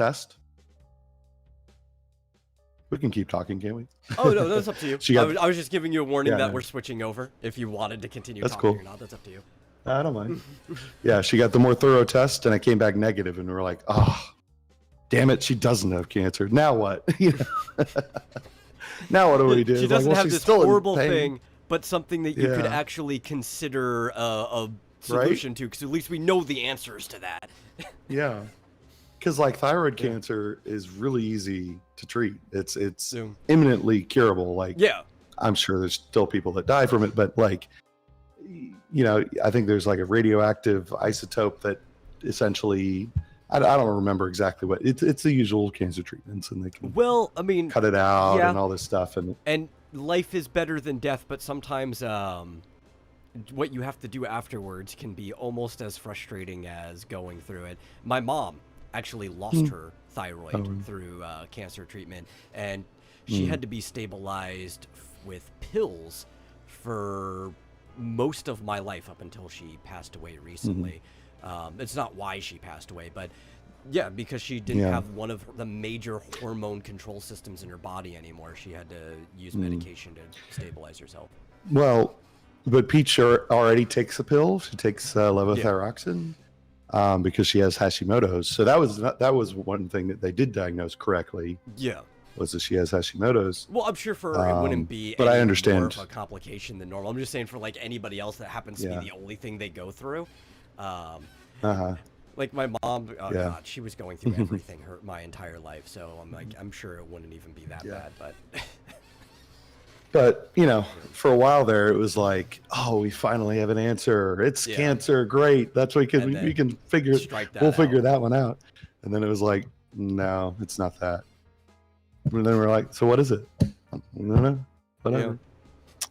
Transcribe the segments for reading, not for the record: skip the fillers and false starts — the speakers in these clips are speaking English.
test. We can keep talking, can't we? Oh, no, that's up to you. I was just giving you a warning that we're switching over. If you wanted to continue talking or not, that's up to you. I don't mind. Yeah, she got the more thorough test, and it came back negative, and we're like, oh, damn it, she doesn't have cancer. Now what? Now what do we do? She doesn't have this horrible thing, but something that you could actually consider a solution to, because at least we know the answers to that. Yeah. Because like thyroid cancer is really easy to treat. It's imminently curable. Like, I'm sure there's still people that die from it, but like, you know, I think there's like a radioactive isotope that essentially, I don't remember exactly what it's the usual cancer treatments, and they can cut it out and all this stuff, and life is better than death, but sometimes what you have to do afterwards can be almost as frustrating as going through it. My mom actually lost her thyroid through cancer treatment, and she had to be stabilized with pills for most of my life up until she passed away recently. It's not why she passed away, but because she didn't have one of the major hormone control systems in her body anymore. She had to use medication to stabilize herself. Well, but Peach already takes a pill. She takes levothyroxine. Because she has Hashimoto's. So that was one thing that they did diagnose correctly. Yeah. Was that she has Hashimoto's. Well, I'm sure for her it wouldn't be but I understand. More of a complication than normal. I'm just saying for like anybody else that happens to be the only thing they go through. Like my mom, God, she was going through everything my entire life. So I'm sure it wouldn't even be that bad, but... But, you know, for a while there, it was like, oh, we finally have an answer. It's cancer. Great. That's what we can figure that one out. And then it was like, no, it's not that. And then we're like, so what is it? No, whatever. Yeah.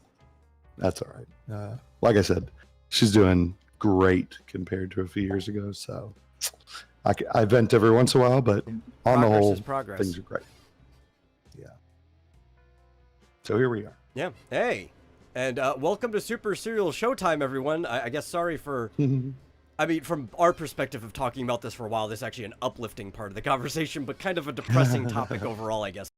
That's all right. Like I said, she's doing great compared to a few years ago. So I vent every once in a while, but on the whole, things are great. So here we are. Yeah. Hey. And welcome to Super Serial Showtime, everyone. I guess sorry for... I mean, from our perspective of talking about this for a while, this is actually an uplifting part of the conversation, but kind of a depressing topic overall, I guess.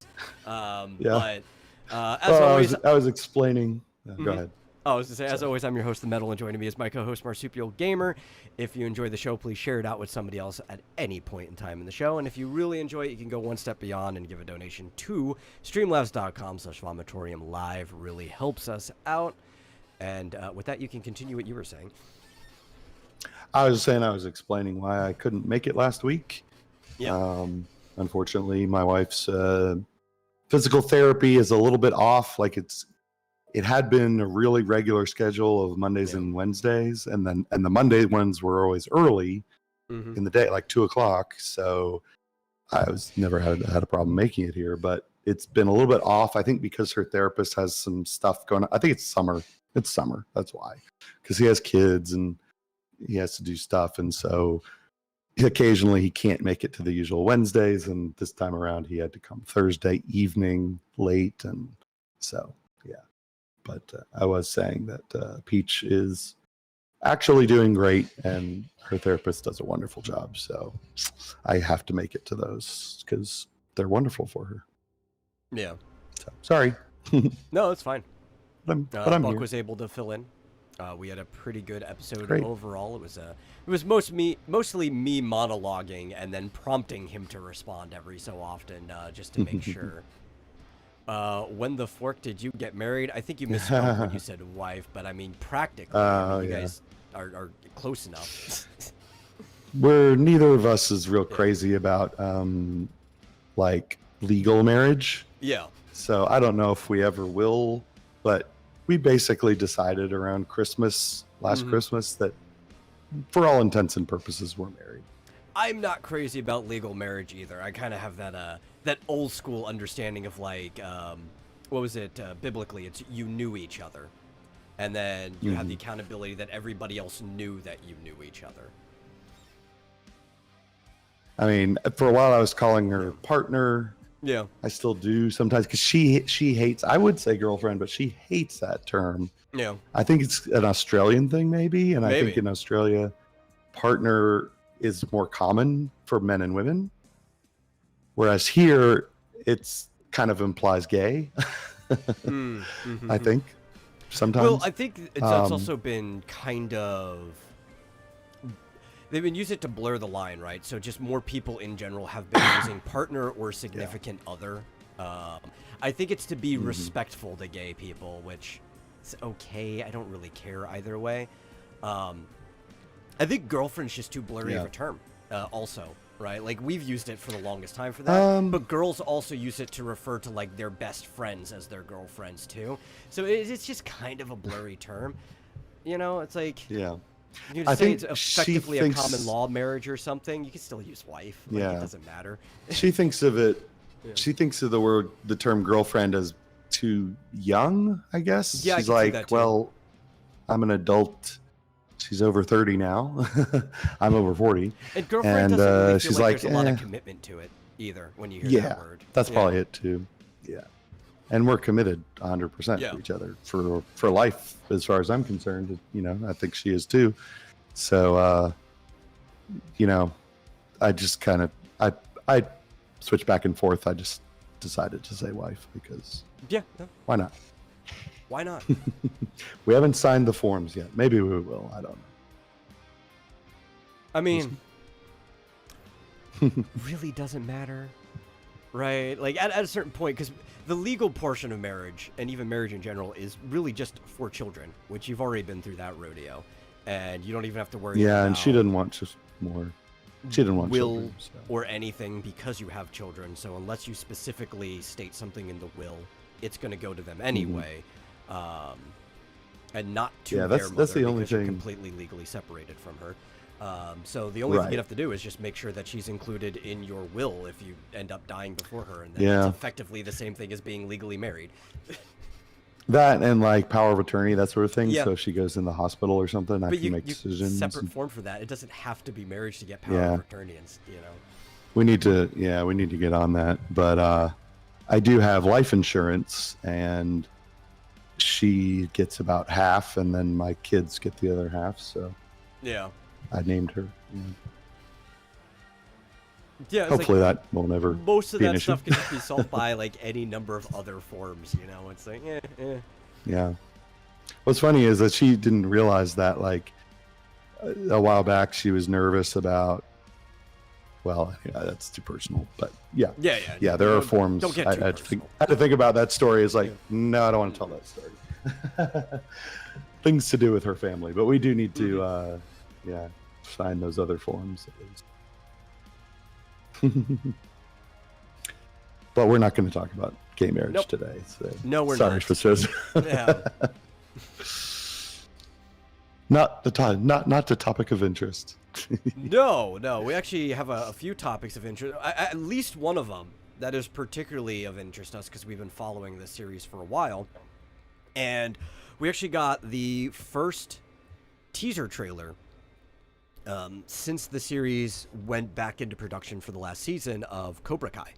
But as always... I was explaining... Go ahead. Oh, I was going to say, as always, I'm your host, The Metal, and joining me is my co-host, Marsupial Gamer. If you enjoy the show, please share it out with somebody else at any point in time in the show. And if you really enjoy it, you can go one step beyond and give a donation to streamlabs.com/vomitorium live. Really helps us out. And with that, you can continue what you were saying. I was saying I was explaining why I couldn't make it last week. Yeah. Unfortunately, my wife's physical therapy is a little bit off. Like it had been a really regular schedule of Mondays and Wednesdays, and the Monday ones were always early in the day, like 2:00. So I never had a problem making it here, but it's been a little bit off. I think because her therapist has some stuff going on. I think it's summer. It's summer. That's why, because he has kids and he has to do stuff, and so occasionally he can't make it to the usual Wednesdays. And this time around, he had to come Thursday evening late, and so yeah. But I was saying that Peach is actually doing great, and her therapist does a wonderful job. So I have to make it to those because they're wonderful for her. Yeah. So, sorry. No, it's fine. But I'm Buck here. was able to fill in. We had a pretty good episode overall. It was mostly me monologuing and then prompting him to respond every so often, just to make sure. When the fork did you get married? I think you misspoke when you said wife, but I mean practically. You guys are close enough. Neither of us is real crazy about like legal marriage. Yeah. So I don't know if we ever will, but we basically decided around Christmas, last Christmas, that for all intents and purposes we're married. I'm not crazy about legal marriage either. I kind of have that old school understanding of like, what was it? Biblically, it's you knew each other. And then you have the accountability that everybody else knew that you knew each other. I mean, for a while I was calling her partner. Yeah. I still do sometimes because she hates, I would say girlfriend, but she hates that term. Yeah. I think it's an Australian thing maybe. And I think in Australia, partner is more common for men and women. Whereas here, it's kind of implies gay. I think sometimes. Well, I think it's Um, also been kind of. They've been using it to blur the line, right? So just more people in general have been using partner or significant other. I think it's to be respectful to gay people, which is okay. I don't really care either way. I think girlfriend's just too blurry of a term, also, right? Like, we've used it for the longest time for that, but girls also use it to refer to, like, their best friends as their girlfriends, too. So it's just kind of a blurry term. You know, it's like... Yeah. You I can say think it's she effectively a thinks- common law marriage or something. You can still use wife. Like, Yeah. it doesn't matter. She thinks of it. She thinks of the term girlfriend as too young, I guess. Yeah, I She's can see like, that too. well, I'm an adult. She's over 30 now. I'm over 40. And girlfriend And, doesn't really feel she's like like, there's a lot of eh. commitment to it either when you hear Yeah, that word. that's Yeah. probably it too. Yeah. And we're committed 100% Yeah. to each other for life, as far as I'm concerned. You know, I think she is too. So, you know, I just kind of, I switch back and forth. I just decided to say wife because Yeah, no, why not? why not? We haven't signed the forms yet. Maybe we will. I don't know. I mean, really doesn't matter, right? Like, at a certain point, because the legal portion of marriage, and even marriage in general, is really just for children, which you've already been through that rodeo. And you don't even have to worry Yeah, about and she didn't want just more. She didn't want will children. So. or anything because you have children. So unless you specifically state something in the will, it's going to go to them anyway, and not to Yeah, their that's mother the only because you're thing. completely legally separated from her. So the only thing Right. you'd have to do is just make sure that she's included in your will if you end up dying before her, and then Yeah. it's effectively the same thing as being legally married. That and like power of attorney, that sort of thing. Yeah. So if she goes in the hospital or something, I But can you make decisions. separate and- form for that. It doesn't have to be marriage to get power Yeah. of attorney, and you know. We need to, we need to get on that. But I do have life insurance, and she gets about half, and then my kids get the other half. So Yeah. I named her. Yeah. It's Hopefully that will never. most of be an that issue. stuff can just be solved by like any number of other forms, you know. It's like, Yeah. What's funny is that she didn't realize that like a while back she was nervous about. Well, yeah, that's too personal, but yeah. Yeah. There are Don't- forms. Don't get I too had to personal. I had to think about that story. It's like, no, I don't want to tell that story. Things to do with her family, but we do need to, sign those other forms at least. But we're not going to talk about gay marriage Nope. today. So No, we're sorry not. for those. Yeah. Not the topic of interest. No. We actually have a few topics of interest. At least one of them that is particularly of interest to us because we've been following this series for a while. And we actually got the first teaser trailer since the series went back into production for the last season of Cobra Kai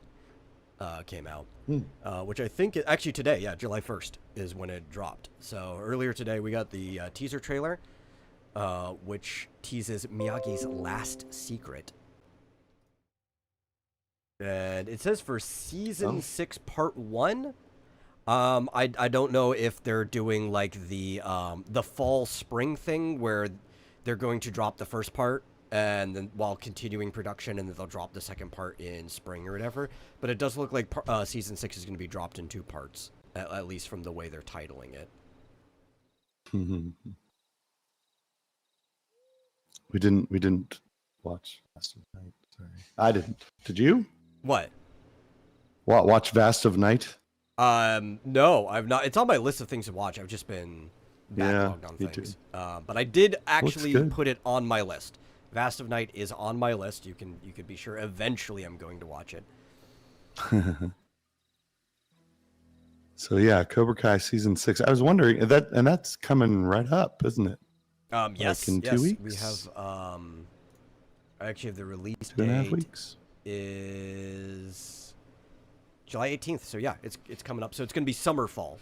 came out, which I think actually today, July 1st is when it dropped. So earlier today we got the teaser trailer, which teases Miyagi's last secret. And it says for season 6, part 1. I don't know if they're doing like the fall spring thing where they're going to drop the first part and then while continuing production, and then they'll drop the second part in spring or whatever. But it does look like season 6 is going to be dropped in 2 parts, at least from the way they're titling it. We didn't watch Vast of Night. Sorry, I didn't. Did you? What? Watch Vast of Night? No, I've not. It's on my list of things to watch. I've just been backlogged on me things. too. But I did actually good. put it on my list. Vast of Night is on my list. You could be sure eventually I'm going to watch it. So yeah, Cobra Kai season 6. I was wondering that's coming right up, isn't it? Yes, in 2 yes. weeks? We have I actually have the release 2.5 date weeks. is July 18th. So yeah, it's coming up. So it's going to be summer fall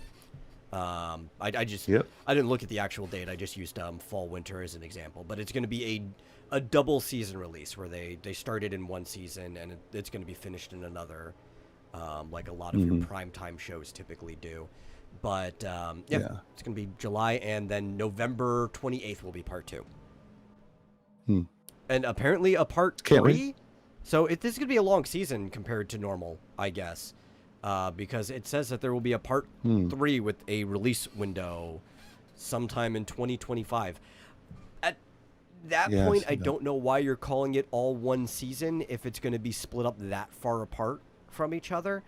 I just Yep. I didn't look at the actual date. I just used fall winter as an example. But it's going to be a double season release where they started in one season and it's going to be finished in another, like a lot of your primetime shows typically do. But yeah, it's going to be July, and then November 28th will be part 2. And apparently a part Can't 3. wait. So this is going to be a long season compared to normal, I guess. Because it says that there will be a part 3 with a release window sometime in 2025. At that point, I don't know why you're calling it all one season if it's going to be split up that far apart from each other.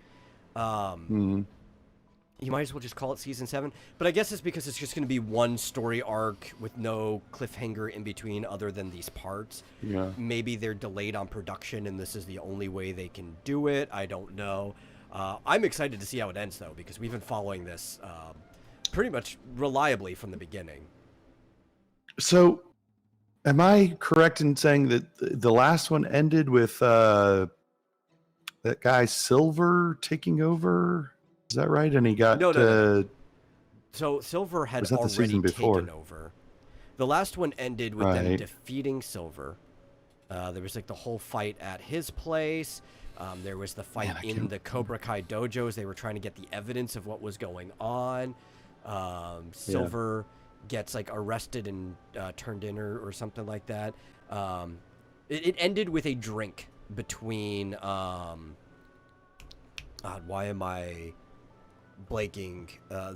You might as well just call it season 7. But I guess it's because it's just going to be one story arc with no cliffhanger in between other than these parts. Yeah. Maybe they're delayed on production and this is the only way they can do it. I don't know. I'm excited to see how it ends, though, because we've been following this pretty much reliably from the beginning. So, am I correct in saying that the last one ended with that guy Silver taking over? Is that right? And he got no. So Silver had already taken over. The last one ended with them defeating Silver. There was like the whole fight at his place. There was the fight in the Cobra Kai dojos. They were trying to get the evidence of what was going on. Silver gets like arrested and turned in or something like that. It ended with a drink between why am I blanking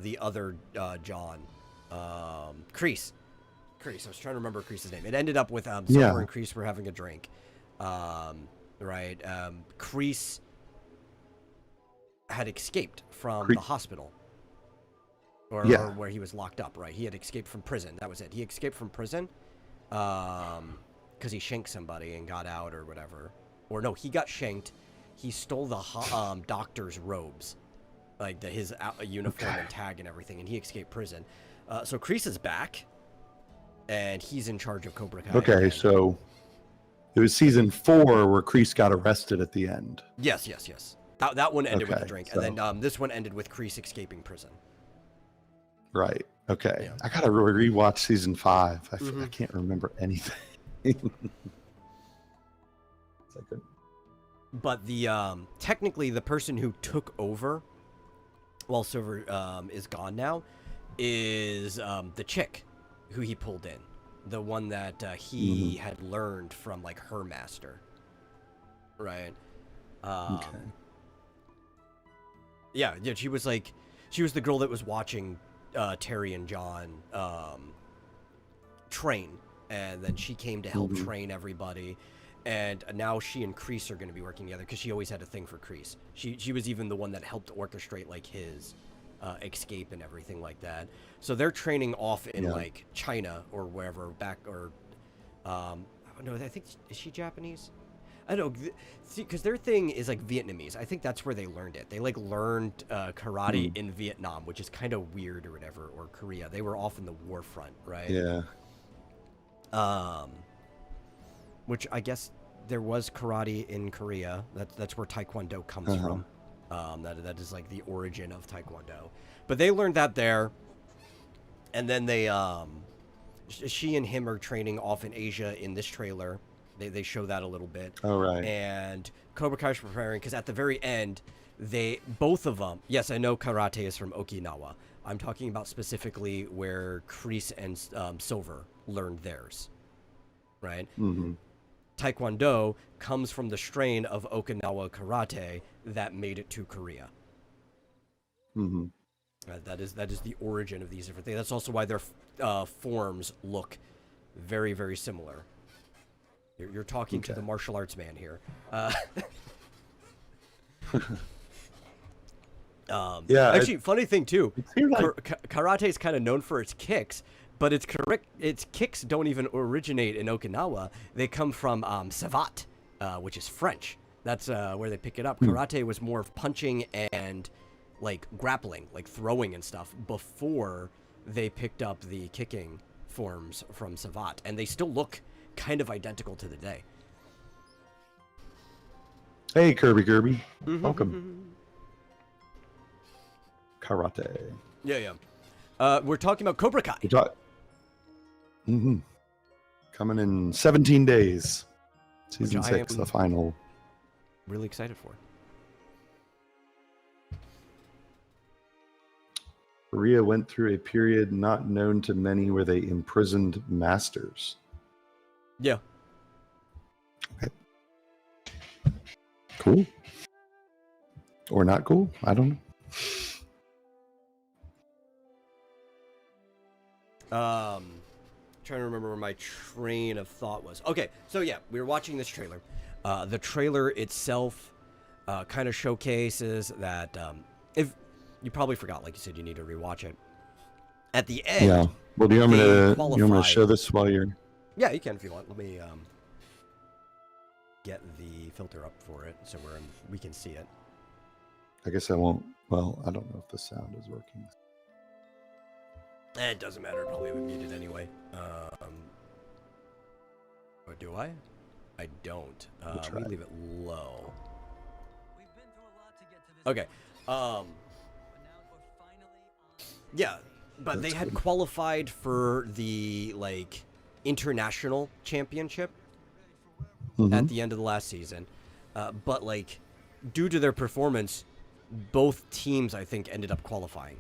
the other John? Kreese. I was trying to remember Kreese's name. It ended up with Silver and Kreese were having a drink. Right. Kreese had escaped from the hospital. Or where he was locked up, right? He had escaped from prison. That was it. He escaped from prison because he shanked somebody and got out or whatever. Or no, he got shanked. He stole the doctor's robes, like his uniform and tag and everything, and he escaped prison. So Kreese is back, and he's in charge of Cobra Kai. Okay, so it was season 4 where Kreese got arrested at the end. Yes. That one ended with a drink, and then this one ended with Kreese escaping prison. Right. Okay. Yeah. I gotta rewatch season 5. I can't remember anything. But the technically the person who took over while Silver is gone now is the chick who he pulled in, the one that he had learned from like her master, right? Yeah, she was the girl that was watching Terry and John train, and then she came to help train everybody. And now she and Kreese are going to be working together because she always had a thing for Kreese. She was even the one that helped orchestrate like his escape and everything like that. So they're training off in like China or wherever no, I think, is she Japanese? I don't know, because their thing is like Vietnamese. I think that's where they learned it. They like learned karate in Vietnam, which is kind of weird or whatever, or Korea. They were off in the war front, right? Yeah. Which I guess there was karate in Korea. That's where Taekwondo comes from. That is like the origin of Taekwondo. But they learned that there, and then they she and him are training off in Asia in this trailer. They show that a little bit. Oh, right. And Cobra Kai's preparing because at the very end, both of them. Yes, I know karate is from Okinawa. I'm talking about specifically where Kreese and Silver learned theirs, right? Mm-hmm. Taekwondo comes from the strain of Okinawa karate that made it to Korea. Mm-hmm. That is the origin of these different things. That's also why their forms look very, very similar. You're talking to the martial arts man here. Actually, funny thing too, karate is kind of known for its kicks, but its kicks don't even originate in Okinawa. They come from Savate, which is French. That's where they pick it up. Karate was more of punching and like grappling, like throwing and stuff, before they picked up the kicking forms from Savate, and they still look kind of identical to the day. Hey, Kirby. Welcome. Karate. Yeah. We're talking about Cobra Kai. Mm-hmm. Coming in 17 days. Season 6, the final. Really excited for. Korea went through a period not known to many where they imprisoned masters. Yeah. Okay. Cool. Or not cool? I don't know. Trying to remember where my train of thought was. Okay, so yeah, we were watching this trailer. The trailer itself kind of showcases that if you probably forgot, like you said, you need to rewatch it. At the end, yeah. Well, do you want me to show this while you're? Yeah, you can if you want. Let me get the filter up for it so we can see it. I guess I won't. Well, I don't know if the sound is working. It doesn't matter. Probably would mute it anyway. Or do I? I don't. We leave it low. Okay. Yeah, but they had qualified for the international championship at the end of the last season, but due to their performance, both teams I think ended up qualifying.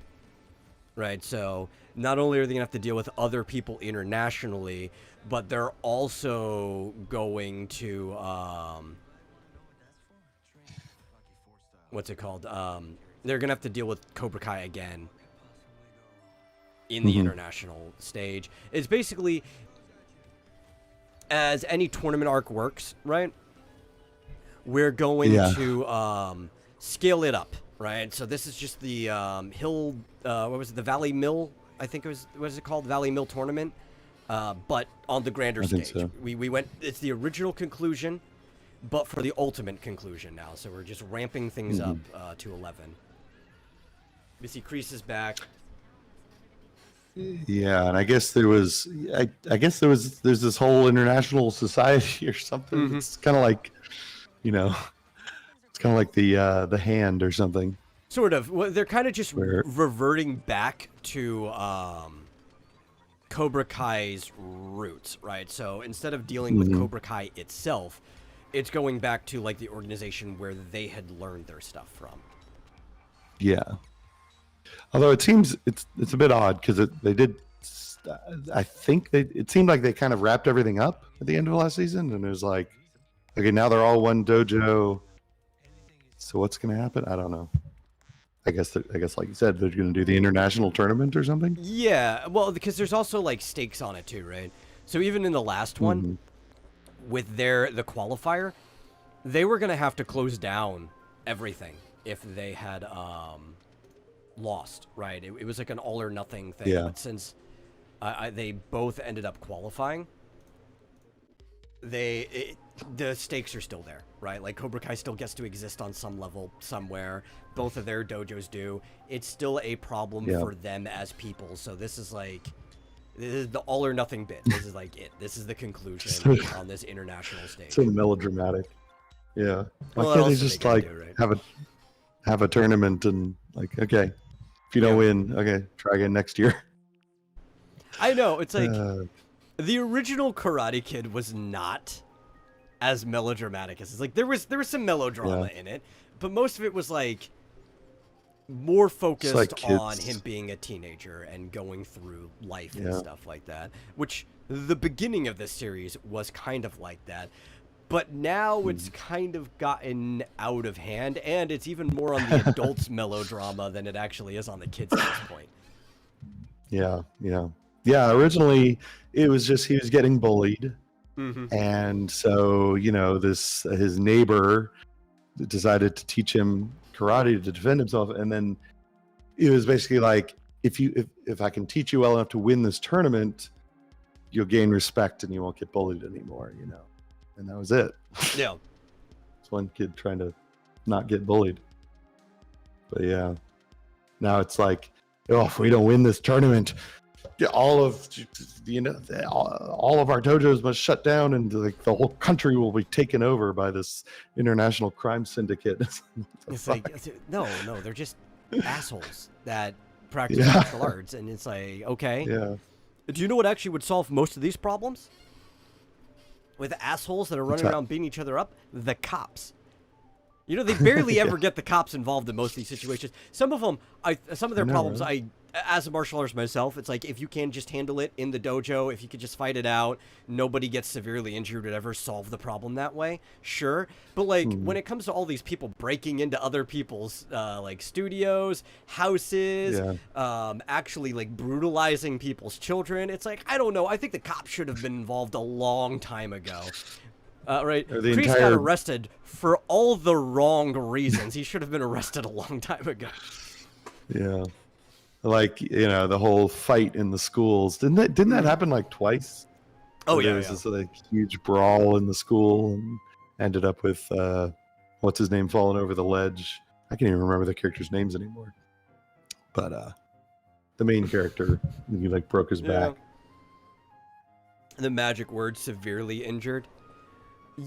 Right, so not only are they gonna have to deal with other people internationally, but they're also going to what's it called? They're gonna have to deal with Cobra Kai again in the international stage. It's basically as any tournament arc works, right? We're going to scale it up. Right, so this is just the Hill, what was it, the Valley Mill, I think it was, what is it called, Valley Mill Tournament, but on the grander stage. So. We went, it's the original conclusion, but for the ultimate conclusion now, so we're just ramping things up to 11. We see Kreese back. Yeah, and I guess there's this whole international society or something. It's kind of like, it's kind of like the Hand or something. Sort of. Well, they're kind of just reverting back to Cobra Kai's roots, right? So instead of dealing with Cobra Kai itself, it's going back to the organization where they had learned their stuff from. Yeah. Although it seems it's a bit odd because they did. I think it seemed like they kind of wrapped everything up at the end of last season, and it was like, okay, now they're all one dojo. So what's going to happen? I don't know. I guess like you said, they're going to do the international tournament or something. Yeah, well, because there's also stakes on it too, right? So even in the last one, with the qualifier, they were going to have to close down everything if they had lost, right? It was like an all or nothing thing. Yeah. But since they both ended up qualifying, the stakes are still there, right? Cobra Kai still gets to exist on some level somewhere. Both of their dojos do. It's still a problem for them as people. So this is the all or nothing bit. This is it. This is the conclusion on this international stage. So melodramatic. Yeah. Why Well, can't they just have a tournament and okay, if you don't win, okay, try again next year. I know. It's the original Karate Kid was not as melodramatic as there was some melodrama in it, but most of it was more focused on him being a teenager and going through life and stuff like that, which the beginning of this series was kind of like that, but now it's kind of gotten out of hand, and it's even more on the adults melodrama than it actually is on the kids at this point. Yeah, originally it was just he was getting bullied. And so, his neighbor decided to teach him karate to defend himself. And then it was basically if I can teach you well enough to win this tournament, you'll gain respect and you won't get bullied anymore, And that was it. Yeah. It's one kid trying to not get bullied. But yeah, now it's if we don't win this tournament, all of our dojos must shut down, and the whole country will be taken over by this international crime syndicate. It's no, they're just assholes that practice Yeah. martial arts, and it's like, okay. Yeah. Do you know what actually would solve most of these problems? With assholes that are running around beating each other up? The cops. You know, they barely ever get the cops involved in most of these situations. Some of them, some of their problems, right? as a martial artist myself, it's like, if you can just handle it in the dojo, if you could just fight it out, nobody gets severely injured, whatever, solve the problem that way, sure. But, like, when it comes to all these people breaking into other people's, like, studios, houses, actually, like, brutalizing people's children, it's like, I don't know, I think the cops should have been involved a long time ago. Right, Chris got arrested for all the wrong reasons. He should have been arrested a long time ago. Yeah. Like, you know, the whole fight in the schools. Didn't that happen like twice? Oh, yeah. There was this like huge brawl in the school and ended up with what's his name falling over the ledge. I can't even remember the characters' names anymore. But the main character, he like broke his back. The magic word, severely injured.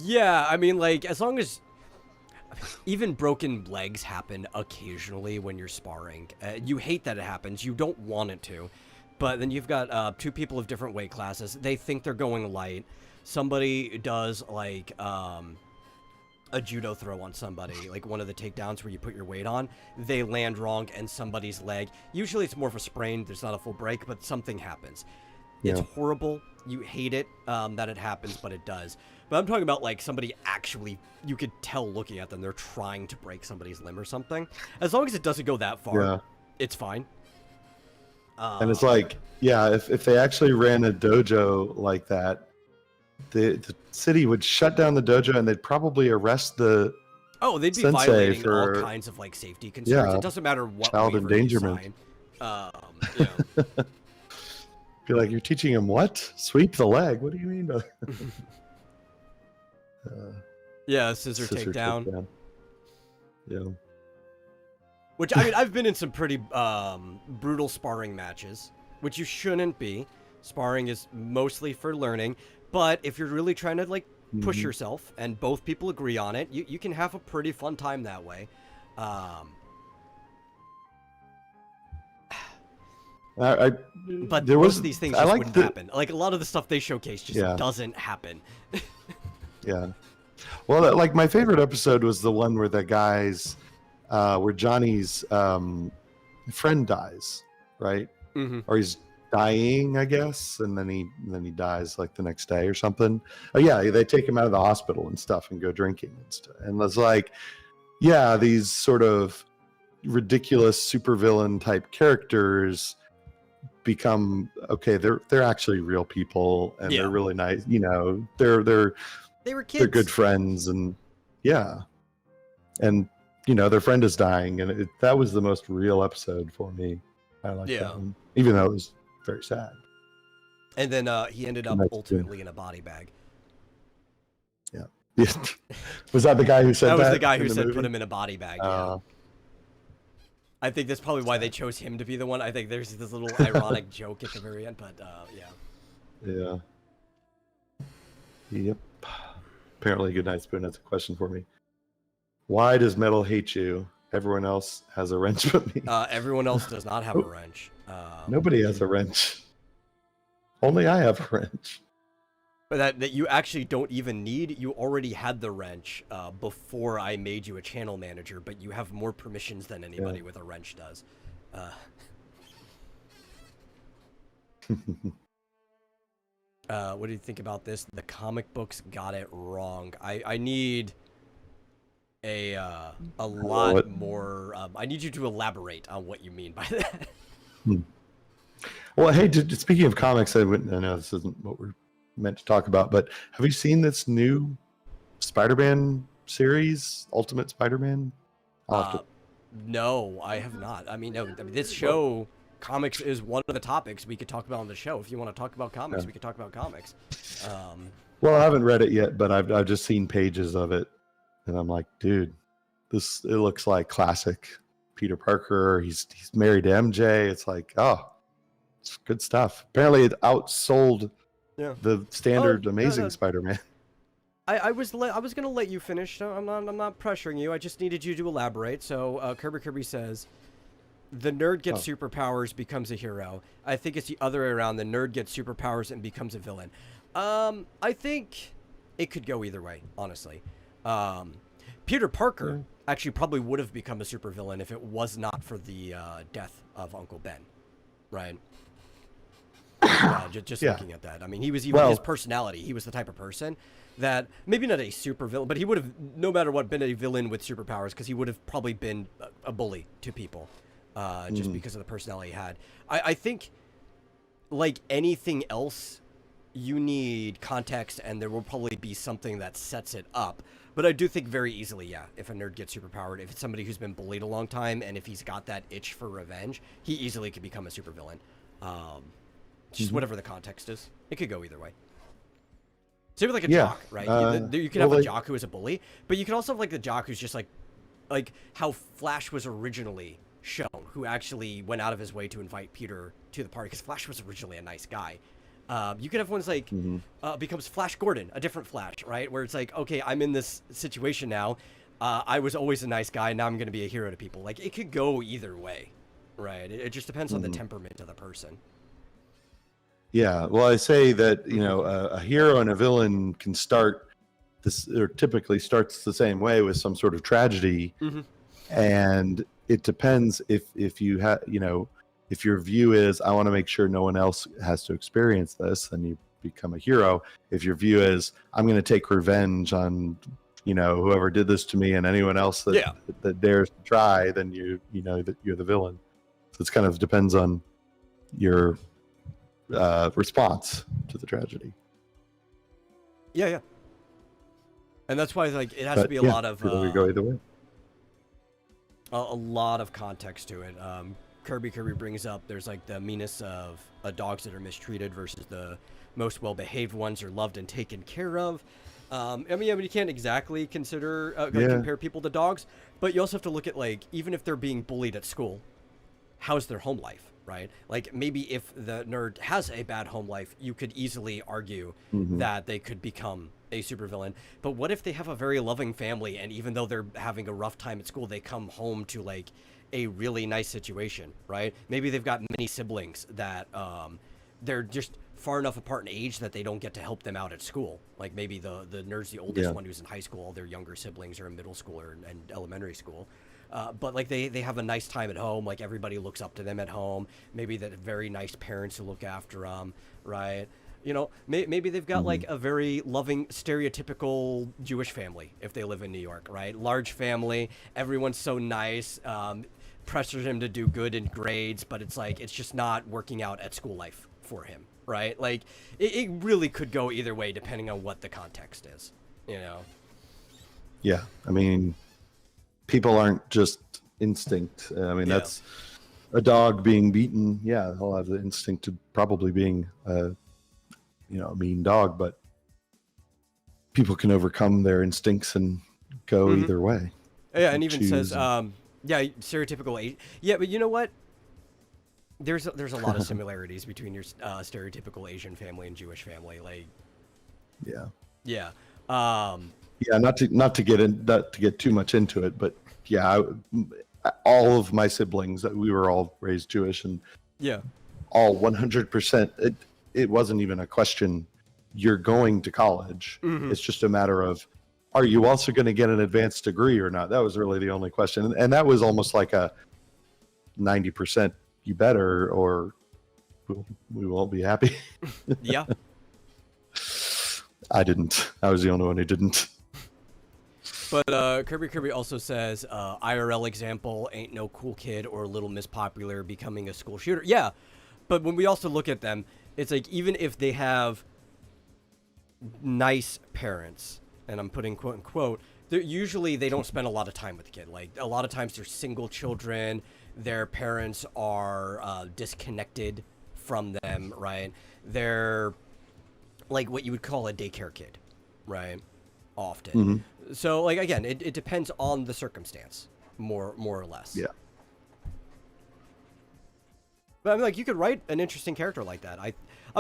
Yeah, I mean, like, as long as... Even broken legs happen occasionally when you're sparring. You hate that it happens. You don't want it to. But then you've got two people of different weight classes. They think they're going light. Somebody does, like, a judo throw on somebody. Like, one of the takedowns where you put your weight on. They land wrong, and somebody's leg... Usually it's more of a sprain. There's not a full break, but something happens. Yeah. It's horrible. You hate it that it happens, but it does. But I'm talking about, like, somebody actually, you could tell looking at them, they're trying to break somebody's limb or something. As long as it doesn't go that far, it's fine. And it's like, yeah, if they actually ran a dojo like that, the city would shut down the dojo and they'd probably arrest the they'd be violating all kinds of, like, safety concerns. It doesn't matter what child endangerment. You know. Be like, you're teaching him what? Sweep the leg? What do you mean by scissor takedown. Yeah. Which, I mean, I've been in some pretty brutal sparring matches, which you shouldn't be. Sparring is mostly for learning, but if you're really trying to, like, push yourself, and both people agree on it, you can have a pretty fun time that way. But most of these things just wouldn't happen. Like, a lot of the stuff they showcase just doesn't happen. Yeah. Well, like, my favorite episode was the one where the guys, where Johnny's friend dies, right? Or he's dying, I guess, and then he dies like the next day or something. Oh yeah, they take him out of the hospital and stuff and go drinking and stuff. And it's like, yeah, these sort of ridiculous supervillain type characters become they're actually real people, and they're really nice, you know, they were kids, they're good friends, and and you know, their friend is dying, and that was the most real episode for me. I like that one, even though it was very sad. And then he ended up ultimately in a body bag. Was that the guy who said that? That was the guy who said put him in a body bag. I think that's probably why they chose him to be the one. I think there's this little ironic joke at the very end, but Yep. Apparently, Goodnight Spoon has a question for me. Why does Metal hate you? Everyone else has a wrench but me. Everyone else does not have a wrench. Nobody has a wrench. Only I have a wrench. But that you actually don't even need. You already had the wrench before I made you a channel manager, but you have more permissions than anybody with a wrench does. What do you think about this? The comic books got it wrong. I need a lot more. I need you to elaborate on what you mean by that. Well, hey, speaking of comics, I know this isn't what we're meant to talk about, but have you seen this new Spider-Man series, Ultimate Spider-Man? No, I have not. I mean, this show, comics is one of the topics we could talk about on the show. If you want to talk about comics, we could talk about comics. Well, I haven't read it yet, but I've just seen pages of it, and I'm like, dude, it looks like classic Peter Parker. He's married to MJ. It's like, it's good stuff. Apparently, it outsold the standard Amazing Spider-Man. I was gonna let you finish. So I'm not pressuring you. I just needed you to elaborate. So Kirby says, The nerd gets superpowers, becomes a hero. I think it's the other way around. The nerd gets superpowers and becomes a villain. I think it could go either way, honestly. Peter Parker actually probably would have become a supervillain if it was not for the death of Uncle Ben, right? Just looking at that. I mean, he was even his personality. He was the type of person that maybe not a super villain, but he would have, no matter what, been a villain with superpowers because he would have probably been a bully to people, just because of the personality he had. I think, like anything else, you need context, and there will probably be something that sets it up. But I do think very easily, yeah, if a nerd gets superpowered, if it's somebody who's been bullied a long time, and if he's got that itch for revenge, he easily could become a supervillain. Just whatever the context is. It could go either way. Same with like a jock, right? You could have a jock who is a bully, but you could also have like the jock who's just like how Flash was originally shown, who actually went out of his way to invite Peter to the party, because Flash was originally a nice guy. You could have ones like becomes Flash Gordon, a different Flash, right? Where it's like, okay, I'm in this situation now. I was always a nice guy. Now I'm going to be a hero to people. Like, it could go either way, right? It just depends on the temperament of the person. Yeah, well, I say that, you know, a hero and a villain can start this, or typically starts the same way with some sort of tragedy, and it depends if you have, you know, if your view is I want to make sure no one else has to experience this, then you become a hero. If your view is I'm going to take revenge on, you know, whoever did this to me and anyone else that dares to try, then you know that you're the villain. So it kind of depends on your response to the tragedy. Yeah. And that's why, like, it has to be a lot of we go either way. A lot of context to it. Kirby brings up there's like the meanness of dogs that are mistreated versus the most well-behaved ones are loved and taken care of. I mean, you can't exactly consider compare people to dogs, but you also have to look at, like, even if they're being bullied at school, how's their home life, right? Like, maybe if the nerd has a bad home life, you could easily argue that they could become a supervillain. But what if they have a very loving family, and even though they're having a rough time at school, they come home to, like, a really nice situation, right? Maybe they've got many siblings that they're just far enough apart in age that they don't get to help them out at school. Like, maybe the nerd's the oldest one who's in high school, all their younger siblings are in middle school and elementary school. But like they have a nice time at home, like everybody looks up to them at home. Maybe that very nice parents who look after them, right? You know, maybe they've got like a very loving, stereotypical Jewish family if they live in New York, right? Large family, everyone's so nice, pressures him to do good in grades, but it's like it's just not working out at school life for him, right? Like it really could go either way depending on what the context is, you know? Yeah, I mean, people aren't just instinct. I mean, that's a dog being beaten. Yeah, he'll have the instinct to probably being a mean dog, but people can overcome their instincts and go either way. Yeah, and even says, stereotypical age. Yeah, but you know what? There's a lot of similarities between your stereotypical Asian family and Jewish family. Like, yeah. Not to get too much into it, but all of my siblings, we were all raised Jewish, and all 100%. It wasn't even a question. You're going to college. It's just a matter of, are you also going to get an advanced degree or not? That was really the only question, and that was almost like a 90%. You better, or we won't be happy. Yeah. I didn't. I was the only one who didn't. But Kirby also says, IRL example, ain't no cool kid or Little Miss Popular becoming a school shooter. Yeah, but when we also look at them, it's like even if they have nice parents, and I'm putting quote unquote, usually they don't spend a lot of time with the kid. Like a lot of times they're single children, their parents are disconnected from them, right? They're like what you would call a daycare kid, right? Often. So like again, it depends on the circumstance, more or less. Yeah. But I mean, like, you could write an interesting character like that. I'm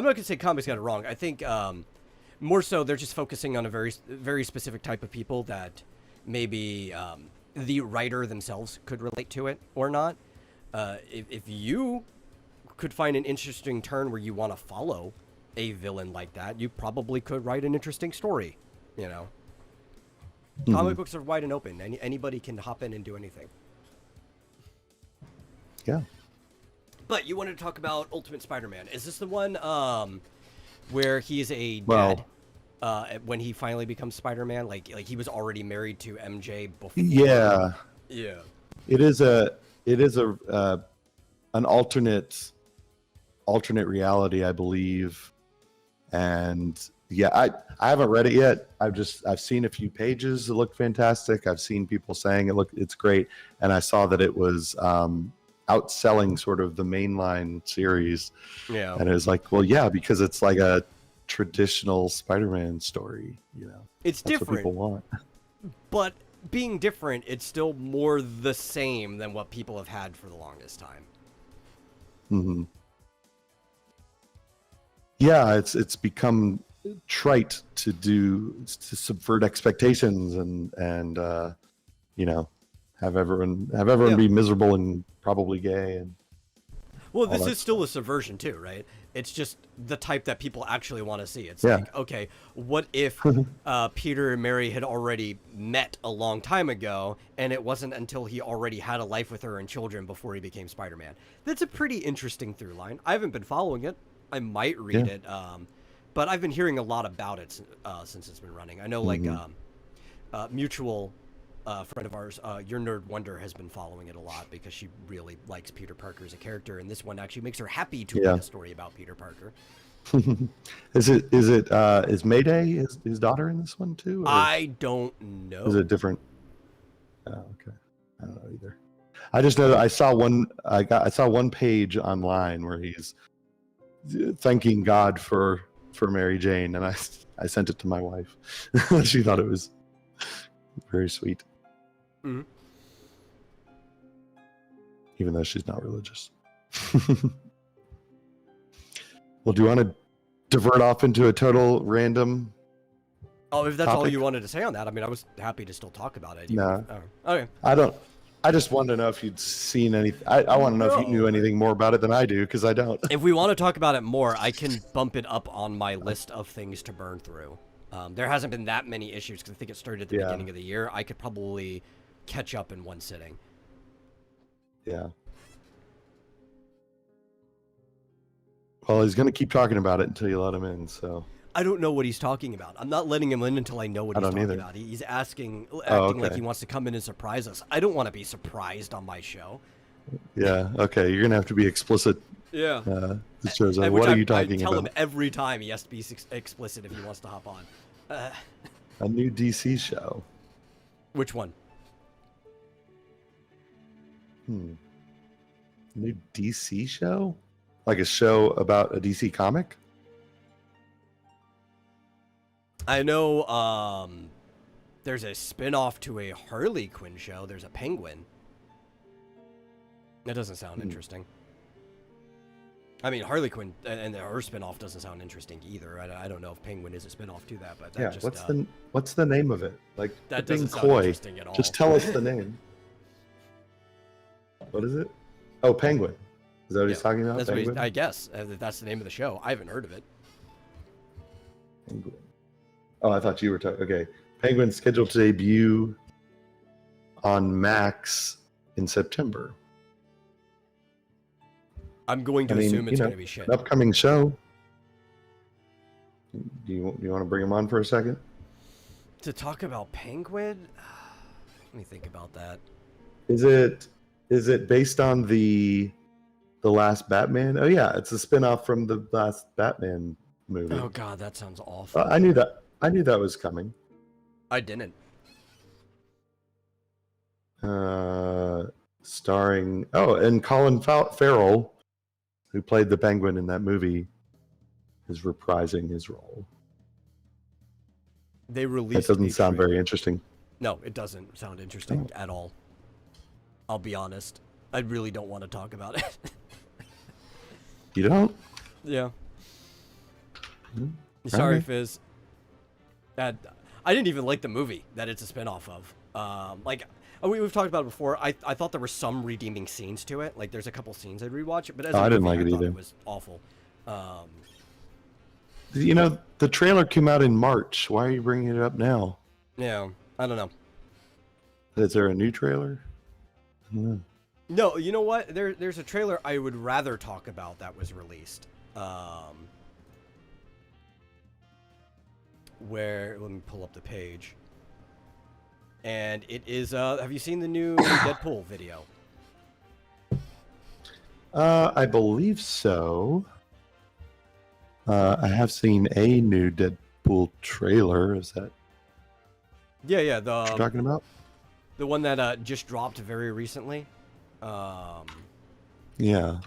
not gonna say comics got it wrong. I think more so they're just focusing on a very very specific type of people that maybe the writer themselves could relate to it or not. if you could find an interesting turn where you want to follow a villain like that, you probably could write an interesting story. You know, comic books are wide and open. Anybody can hop in and do anything. Yeah. But you wanted to talk about Ultimate Spider-Man. Is this the one where he's a Well, dad when he finally becomes Spider-Man? Like he was already married to MJ before. yeah. Yeah. It is a an alternate reality, I believe. And yeah, I haven't read it yet. I've seen a few pages. It looked fantastic. I've seen people saying it's great, and I saw that it was outselling sort of the mainline series. Yeah. And it was like, well, yeah, because it's like a traditional Spider-Man story, you know. It's That's different. what people want. But being different, it's still more the same than what people have had for the longest time. Mm-hmm. Yeah, it's become trite to subvert expectations and you know, have everyone be miserable and probably gay and well, all this that is still a subversion too, right? It's just the type that people actually want to see. It's Yeah. like, okay, what if Peter and Mary had already met a long time ago, and it wasn't until he already had a life with her and children before he became Spider-Man? That's a pretty interesting through line. I haven't been following it. I might read it, but I've been hearing a lot about it since it's been running. I know, like, mutual friend of ours, Your Nerd Wonder, has been following it a lot because she really likes Peter Parker as a character, and this one actually makes her happy to read a story about Peter Parker. Is Mayday his daughter in this one too? Or I don't know. is it different? Oh, okay. I don't know either. I just know that I saw one page online where he's thanking God for Mary Jane, and I sent it to my wife. She thought it was very sweet. Mm-hmm. Even though she's not religious. Well, do you want to divert off into a total random Oh, if that's all topic? you wanted to say on that, I mean, I was happy to still talk about it. No. Okay. I just wanted to know if you'd seen anything. I want to know if you knew anything more about it than I do, because I don't. If we want to talk about it more, I can bump it up on my list of things to burn through. There hasn't been that many issues because I think it started at the beginning of the year. I could probably catch up in one sitting. Yeah. Well, he's going to keep talking about it until you let him in, so. I don't know what he's talking about. I'm not letting him in until I know what he's talking about. He's acting like he wants to come in and surprise us. I don't want to be surprised on my show. Yeah, okay. You're going to have to be explicit. Yeah. This shows up. What are you talking about? I tell about? him every time he has to be explicit if he wants to hop on. A new DC show. Which one? New DC show? Like a show about a DC comic? I know there's a spin-off to a Harley Quinn show. There's a Penguin. That doesn't sound interesting. I mean, Harley Quinn and her spin-off doesn't sound interesting either. I don't know if Penguin is a spin-off to that, but that what's the name of it? Like, that being doesn't sound coy. interesting at all. Just tell us the name. What is it? Oh, Penguin. Is that what he's talking about? That's Penguin? I guess that's the name of the show. I haven't heard of it. Penguin. Oh, I thought you were talking. Okay. Penguin scheduled to debut on Max in September. I'm going to assume it's going to be shit. An upcoming show. Do you want to bring him on for a second? To talk about Penguin? Let me think about that. Is it based on the last Batman? Oh yeah, it's a spin-off from the last Batman movie. Oh god, that sounds awful. I knew that was coming. I didn't. Starring and Colin Farrell, who played the Penguin in that movie, is reprising his role. They released. That doesn't sound very interesting. No, it doesn't sound interesting at all. I'll be honest. I really don't want to talk about it. You don't? Yeah. Sorry, Fizz. I didn't even like the movie that it's a spinoff of. Like, We've talked about it before. I thought there were some redeeming scenes to it. Like, there's a couple scenes I'd rewatch, but as a I didn't movie, like it I thought either. it was awful. You know, the trailer came out in March. Why are you bringing it up now? Yeah, I don't know. Is there a new trailer? I don't know. No, you know what? There's a trailer I would rather talk about that was released. Where, let me pull up the page. And it is, have you seen the new Deadpool video? I believe so. I have seen a new Deadpool trailer. Is that Yeah, what you're talking about? the one that just dropped very recently. Yeah.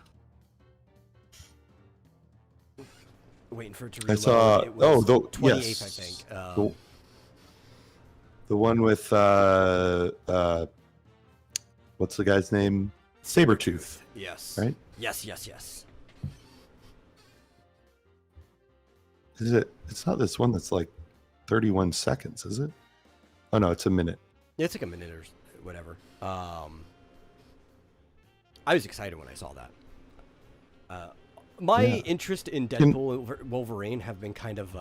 Waiting for it to I reload. saw. It was The 28th, yes, I think. the one with what's the guy's name? Sabretooth, Yes. right? Yes, yes, yes. Is it? It's not this one that's like 31 seconds, is it? Oh no, it's a minute. Yeah, it's like a minute or whatever. I was excited when I saw that. My interest in Deadpool and Wolverine have been kind of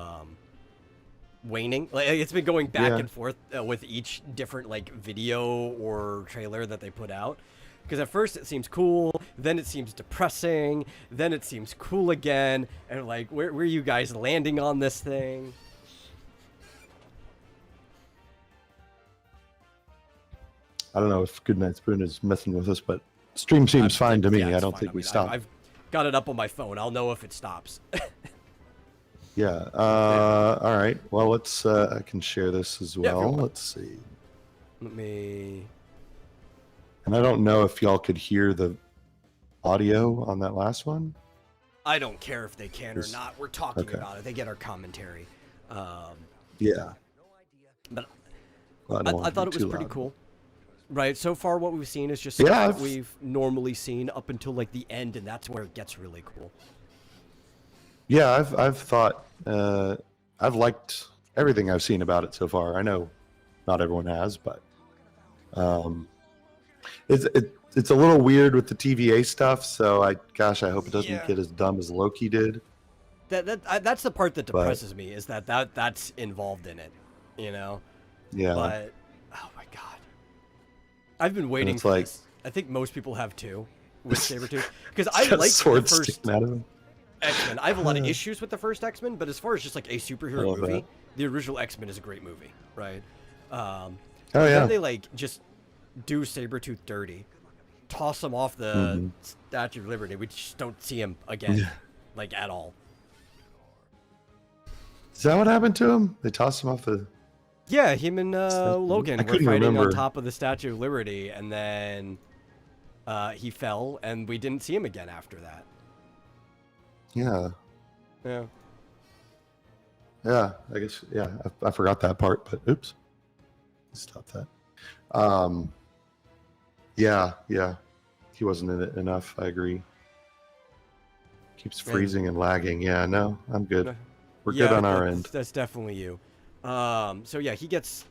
waning. Like, it's been going back and forth with each different like video or trailer that they put out. Because at first it seems cool, then it seems depressing, then it seems cool again, and like, where are you guys landing on this thing? I don't know if Goodnight Spoon is messing with us, but stream seems fine to me. I don't think we stopped. I've got it up on my phone. I'll know if it stops. Yeah. All right. Well, let's. I can share this as Yeah, if you well. want. Let's see. Let me. And I don't know if y'all could hear the audio on that last one. I don't care if they can or Just- not. We're talking okay. about it. They get our commentary. Yeah. But Well, I don't want I to thought be it was too pretty loud. cool. Right. So far, what we've seen is just Yeah, stuff that I've- we've normally seen up until like the end, and that's where it gets really cool. Yeah, I've thought I've liked everything I've seen about it so far. I know not everyone has, but it's a little weird with the TVA stuff. So I hope it doesn't Yeah. get as dumb as Loki did. That's the part that But- depresses me is that's involved in it, you know. Yeah. But oh my god, I've been waiting it's for like- this. I think most people have too with Sabretooth because I It's got like the swords first sticking out of him. X-Men. I have a lot of issues with the first X-Men, but as far as just like a superhero love movie, that. the original X-Men is a great movie, right? Oh Then yeah. they like just do Sabretooth dirty, toss him off the Statue of Liberty. We just don't see him again, Yeah. like at all. Is that what happened to him? They tossed him off the. Yeah, him and I Logan were couldn't fighting on remember. top of the Statue of Liberty, and then he fell, and we didn't see him again after that. Yeah. Yeah. Yeah. I guess. Yeah. I forgot that part, but oops. Stop that. Yeah. Yeah. He wasn't in it enough. I agree. Keeps freezing and lagging. Yeah. No, I'm good. We're good on our end. That's definitely you. So yeah, he gets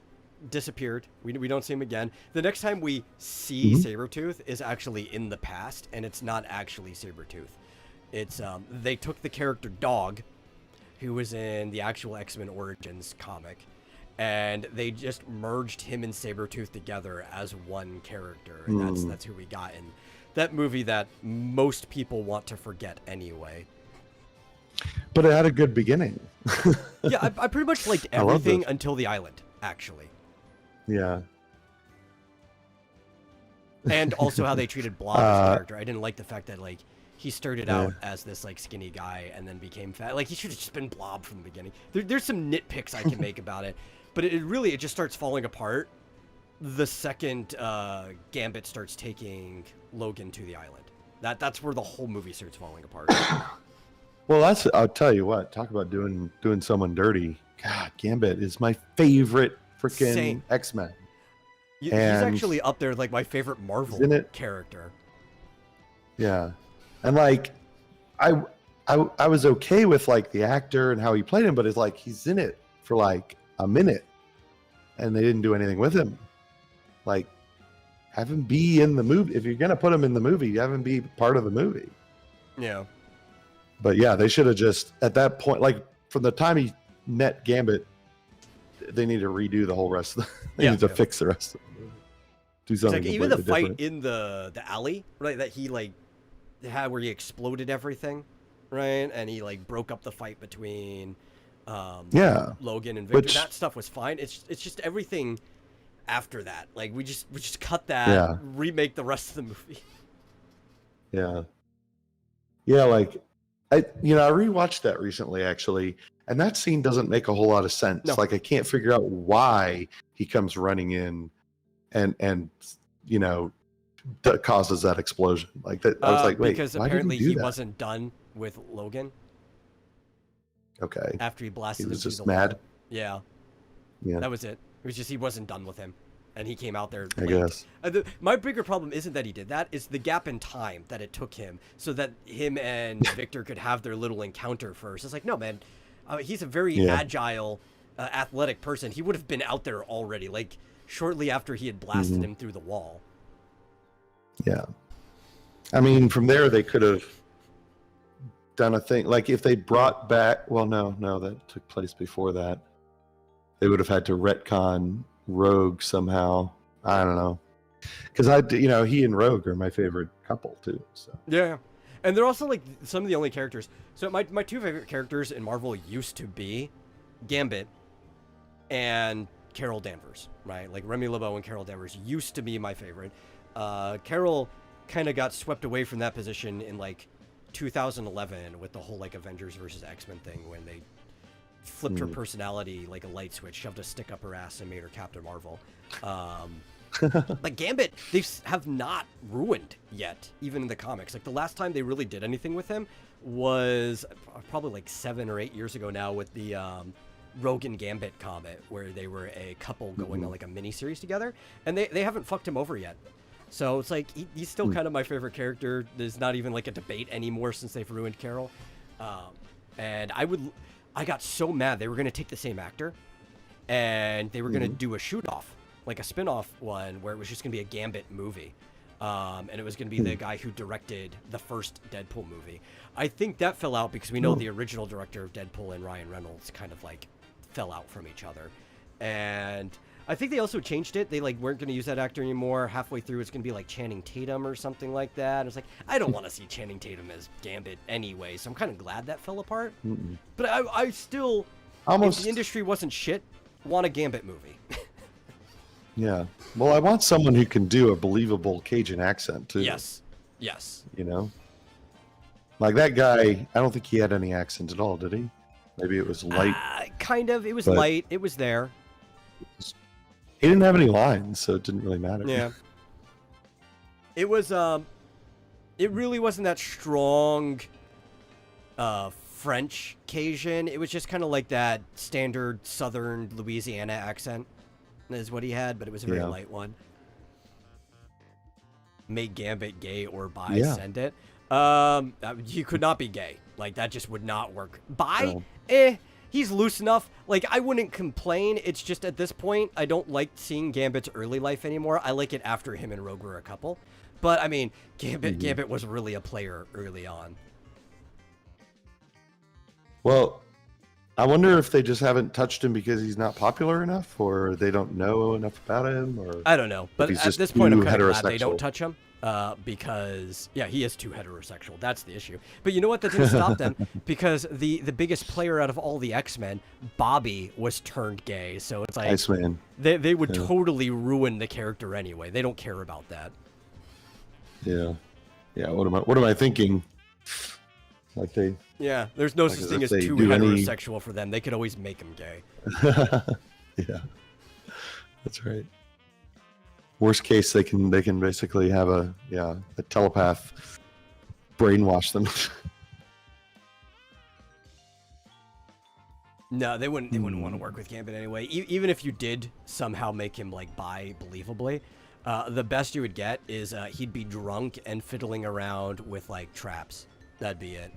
disappeared. We don't see him again. The next time we see Sabretooth is actually in the past, and it's not actually Sabretooth. It's they took the character Dog, who was in the actual X-Men Origins comic, and they just merged him and Sabretooth together as one character, and that's who we got in that movie that most people want to forget anyway. But it had a good beginning. Yeah, I pretty much liked I love everything this. until the island, actually. Yeah. And also how they treated Blob as a character. I didn't like the fact that like he started out as this like skinny guy and then became fat. Like he should have just been Blob from the beginning. There's some nitpicks I can make about it, but it just starts falling apart the second Gambit starts taking Logan to the island. That's where the whole movie starts falling apart. Well, I'll tell you what. Talk about doing someone dirty. God, Gambit is my favorite freaking Same. X-Men. He's And actually up there like my favorite Marvel isn't it- character. Yeah, and like, I was okay with like the actor and how he played him, but it's like he's in it for like a minute, and they didn't do anything with him. Like, have him be in the movie. If you're gonna put him in the movie, have him be part of the movie. Yeah. But yeah, they should have just at that point, like from the time he met Gambit, they need to redo the whole rest of the. They need to fix the rest of the movie. Do something Like even the completely fight different. in the alley, right? That he like had where he exploded everything, right? And he like broke up the fight between Logan and Victor. That stuff was fine. It's just everything after that. Like we just cut that, remake the rest of the movie. Yeah. Yeah, like I rewatched that recently actually, and that scene doesn't make a whole lot of sense. No. Like I can't figure out why he comes running in and that causes that explosion. Like that I was like, wait, because why apparently did he do that? wasn't done with Logan. Okay. After he blasted he was him just through the mad. wall. Yeah. Yeah. That was it. It was just he wasn't done with him. And he came out there I guess. My bigger problem isn't that he did that, it's the gap in time that it took him so that him and Victor could have their little encounter first. It's like, no, man, he's a very agile, athletic person. He would have been out there already, like, shortly after he had blasted him through the wall. Yeah. I mean, from there, they could have done a thing. Like, if they brought back... Well, no, that took place before that. They would have had to retcon Rogue somehow. I don't know, because he and Rogue are my favorite couple too. So yeah, and they're also like some of the only characters. So my two favorite characters in Marvel used to be Gambit and Carol Danvers, right? Like Remy LeBeau and Carol Danvers used to be my favorite. Carol kind of got swept away from that position in like 2011 with the whole like Avengers versus X-Men thing when they flipped her personality like a light switch, shoved a stick up her ass, and made her Captain Marvel. But Gambit, they have not ruined yet, even in the comics. Like the last time they really did anything with him was probably like 7 or 8 years ago now with the Rogue and Gambit comic, where they were a couple going on like a mini series together, and they haven't fucked him over yet. So it's like he's still kind of my favorite character. There's not even like a debate anymore since they've ruined Carol. And I got so mad. They were going to take the same actor and they were going to do a shoot-off, like a spin-off one where it was just going to be a Gambit movie. And it was going to be the guy who directed the first Deadpool movie. I think that fell out because we know the original director of Deadpool and Ryan Reynolds kind of like fell out from each other. And I think they also changed it. They like weren't going to use that actor anymore. Halfway through, it's going to be like Channing Tatum or something like that. It's like, I don't want to see Channing Tatum as Gambit anyway, so I'm kind of glad that fell apart. But I still, if the industry wasn't shit, want a Gambit movie. Yeah. Well, I want someone who can do a believable Cajun accent too. Yes. Like that guy, I don't think he had any accent at all, did he? Maybe it was light. Kind of. It was light. It was there. He didn't have any lines, so it didn't really matter. Yeah. It was, it really wasn't that strong, French Cajun. It was just kind of like that standard Southern Louisiana accent is what he had, but it was a very light one. Make Gambit gay or bi, send it. You could not be gay. Like, that just would not work. Bi? He's loose enough. Like, I wouldn't complain. It's just at this point, I don't like seeing Gambit's early life anymore. I like it after him and Rogue were a couple. But, I mean, Gambit was really a player early on. Well, I wonder if they just haven't touched him because he's not popular enough, or they don't know enough about him, or I don't know. But at this point, I'm kind of glad they don't touch him. Because, yeah, he is too heterosexual. That's the issue. But you know what? That didn't stop them, because the biggest player out of all the X-Men, Bobby, was turned gay. So it's like Iceman. They would totally ruin the character anyway. They don't care about that. Yeah. What am I thinking? Like they. Yeah, there's no such thing as too heterosexual for them. They could always make him gay. Yeah, that's right. Worst case, they can basically have a telepath brainwash them. No, they wouldn't want to work with Gambit anyway. Even if you did somehow make him like bi believably, the best you would get is he'd be drunk and fiddling around with like traps. That'd be it.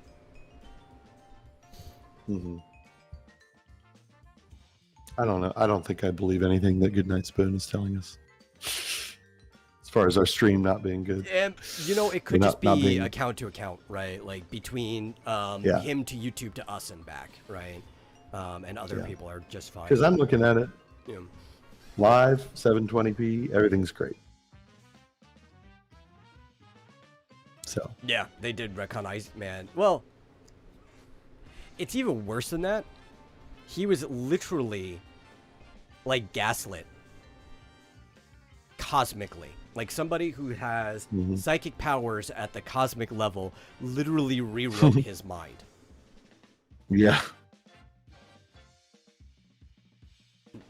I don't know. I don't think I believe anything that Goodnight Spoon is telling us. As far as our stream not being good. And you know, it could Not- just be not being- account to account, right? Like between Yeah. him to YouTube to us and back, right? And other Yeah. people are just fine. Because I'm looking at it Yeah. live, 720p, everything's great. So Yeah, they did retcon Iceman. Well, it's even worse than that. He was literally like gaslit cosmically. Like somebody who has psychic powers at the cosmic level literally rewrote his mind. yeah,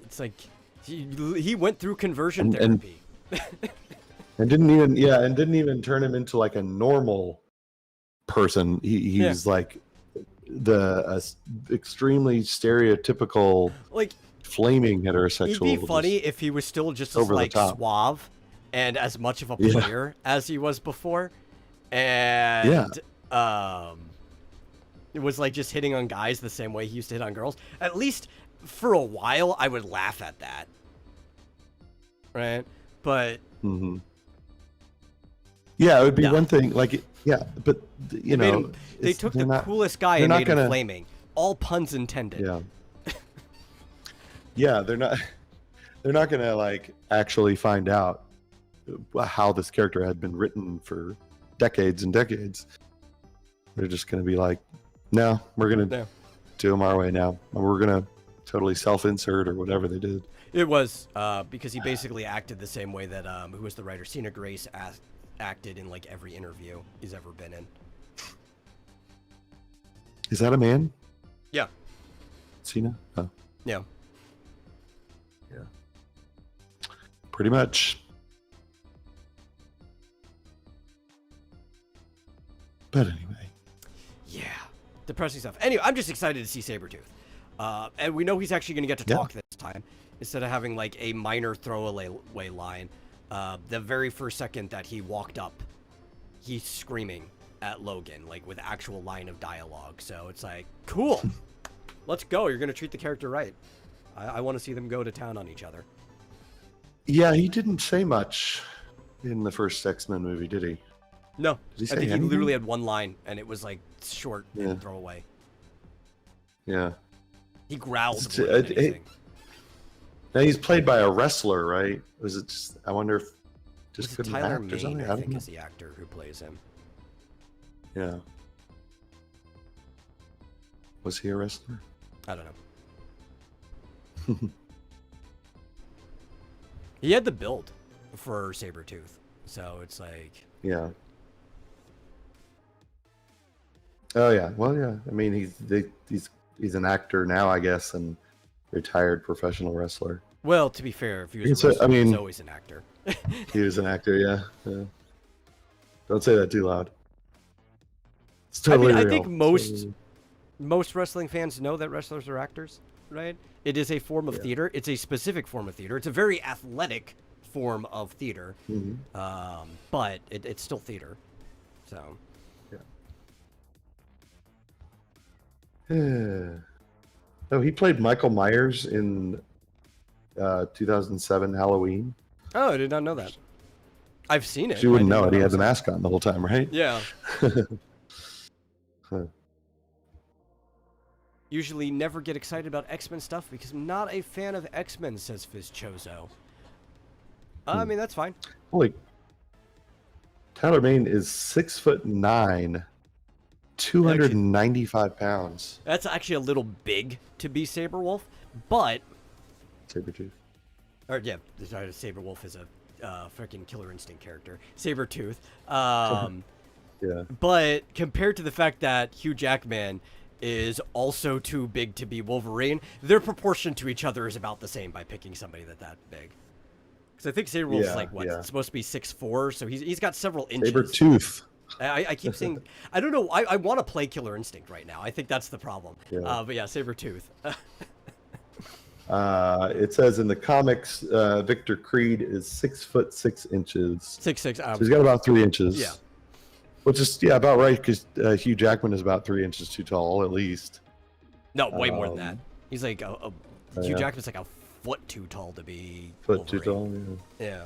It's like he went through conversion And- therapy. and didn't even turn him into like a normal person. He's like extremely stereotypical, Like flaming heterosexual. it'd be funny if he was still just as over the like top. suave and as much of a Yeah. player as he was before, and it was like just hitting on guys the same way he used to hit on girls. At least for a while, I would laugh at that, right? But hmm Yeah, it would be Yeah. one thing. Like, but you made know, him- they it's- took they're the not- coolest guy they're and not made him gonna- flaming. All puns intended. Yeah. Yeah, they're not. They're not gonna like actually find out how this character had been written for decades and decades. They're just gonna be like, no, we're gonna Yeah. do them our way now. We're gonna totally self-insert or whatever they did. It was because he basically acted the same way that who was the writer, Cena Grace, acted in like every interview he's ever been in. Is that a man? Yeah. Cena? Oh, Yeah. pretty much. But anyway. Yeah. Depressing stuff. Anyway, I'm just excited to see Sabretooth. And we know he's actually going to get to Yeah. talk this time instead of having like a minor throwaway line. The very first second that he walked up, he's screaming at Logan, like with actual line of dialogue. So it's like, cool. Let's go. You're going to treat the character right. I want to see them go to town on each other. Yeah, he didn't say much in the first X-Men movie, did he? No, Did he I say think he anything? literally had one line, and it was like short Yeah. and throwaway. Yeah. He growled It's- more than it- anything. Now he's played by a wrestler, right? Was it just? I wonder if just Was it couldn't Tyler act or something. Mane, I I don't think, know. is the actor who plays him. Yeah. Was he a wrestler? I don't know. He had the build for Sabretooth, so it's like, Yeah. Oh yeah. Well, yeah. I mean, he's an actor now, I guess, and retired professional wrestler. well, to be fair, if he was It's a a- wrestler, I he was mean- always an actor. He was an actor. Yeah. Yeah. Don't say that too loud. It's I mean, totally I real. think It's most- totally- Most wrestling fans know that wrestlers are actors, right? It is a form of Yeah. theater. It's a specific form of theater. It's a very athletic form of theater, Mhm. but it's still theater. So, Oh, he played Michael Myers in 2007 Halloween. oh, I did not know that. I've seen it. You wouldn't I didn't know it. He had the was- mask on the whole time, right? Yeah. Huh. Usually never get excited about X-Men stuff because I'm not a fan of X-Men, says Fizz Chozo. I mean, that's fine. Holy. Tyler Mane is 6'9", 295 pounds. That's actually a little big to be Saberwolf, but... Sabretooth. Or, yeah, sorry, Saberwolf is a freaking Killer Instinct character. Sabretooth. Yeah. But compared to the fact that Hugh Jackman is also too big to be Wolverine, their proportion to each other is about the same by picking somebody that big. Because I think Saberwolf's Yeah, like, what, yeah. supposed to be 6'4", so he's got several inches. Sabretooth. I keep saying, I don't know, I want to play Killer Instinct right now. I think that's the problem. Yeah. But yeah, Sabretooth. It says in the comics, Victor Creed is 6'6". 6'6". So he's got about 3 inches. Yeah. Which is about right because Hugh Jackman is about 3 inches too tall at least. No, way more than that. Um, He's like, Hugh yeah. Jackman's like a foot too tall to be Foot too Wolverine. tall. Yeah.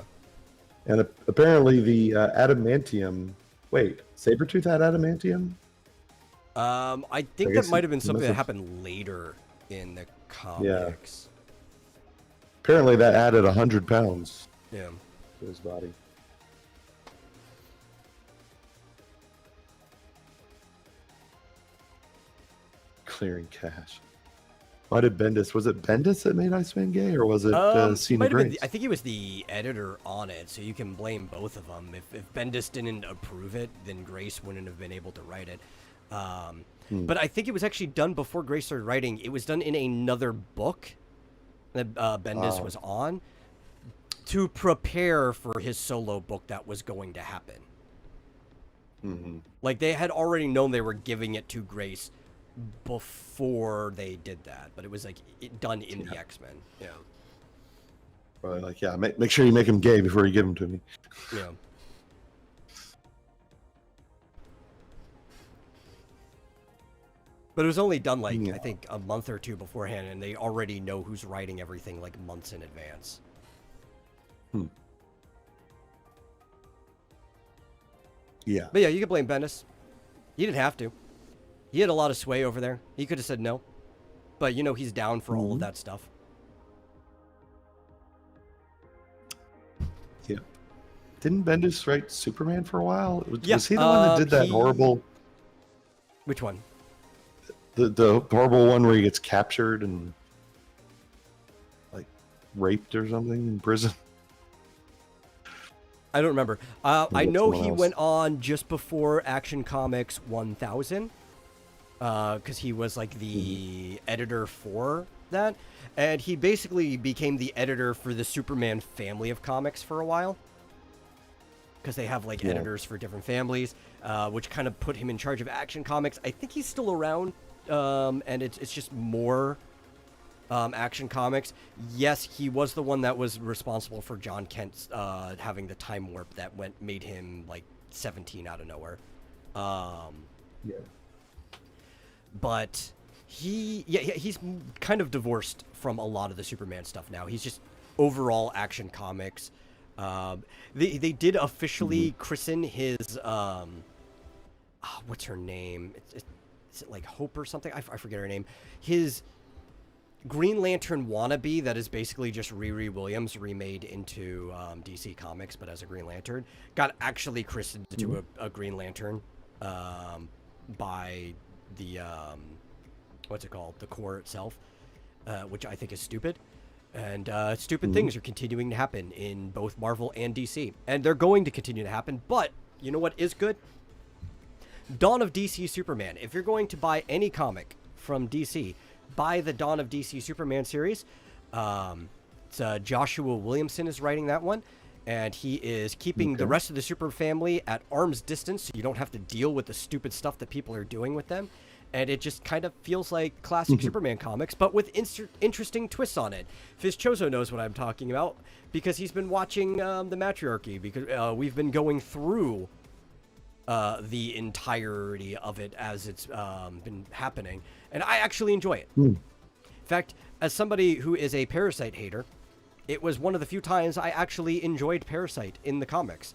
Yeah. And apparently the adamantium. Wait, Sabretooth had adamantium? I think that might have been something that happened later in the Yeah. comics. Apparently that added 100 pounds Yeah. to his body. Clearing cash. Why did Bendis? Was it Bendis that made Iceman gay, or was it Cena Grace? I think he was the editor on it, so you can blame both of them. If Bendis didn't approve it, then Grace wouldn't have been able to write it. But I think it was actually done before Grace started writing. It was done in another book that Bendis was on to prepare for his solo book that was going to happen. Mm-hmm. Like, they had already known they were giving it to Grace before they did that, but it was like done in the X-Men. Yeah. Probably like, yeah, make sure you make him gay before you give him to me. Yeah. But it was only done like, I think, a month or two beforehand, and they already know who's writing everything like months in advance. Yeah. But yeah, you can blame Bendis. He didn't have to. He had a lot of sway over there. He could have said no. But, you know, he's down for all of that stuff. Yeah. Didn't Bendis write Superman for a while? Yeah. Was he the one that did that horrible... Which one? The horrible one where he gets captured and, like, raped or something in prison? I don't remember. I know he went on just before Action Comics 1000. Because he was like the editor for that, and he basically became the editor for the Superman family of comics for a while, because they have like editors for different families, which kind of put him in charge of Action Comics. I think he's still around, and it's just more Action Comics. Yes, he was the one that was responsible for John Kent having the time warp that made him like 17 out of nowhere. But he's kind of divorced from a lot of the Superman stuff now. He's just overall Action Comics. They did officially christen his what's her name? Is it like Hope or something? I forget her name. His Green Lantern wannabe that is basically just Riri Williams remade into DC Comics, but as a Green Lantern, got actually christened to a Green Lantern by the what's it called, the Corps itself, which I think is stupid, and stupid things are continuing to happen in both Marvel and DC, and they're going to continue to happen. But you know what is good? Dawn of DC Superman. If you're going to buy any comic from DC, buy the Dawn of DC Superman series. It's Joshua Williamson is writing that one, and he is keeping the rest of the Super family at arm's distance, so you don't have to deal with the stupid stuff that people are doing with them. And it just kind of feels like classic Superman comics, but with interesting twists on it. Fizz Chozo knows what I'm talking about, because he's been watching the Matriarchy, because we've been going through the entirety of it as it's been happening, and I actually enjoy it. In fact, as somebody who is a Parasite hater, it was one of the few times I actually enjoyed Parasite in the comics.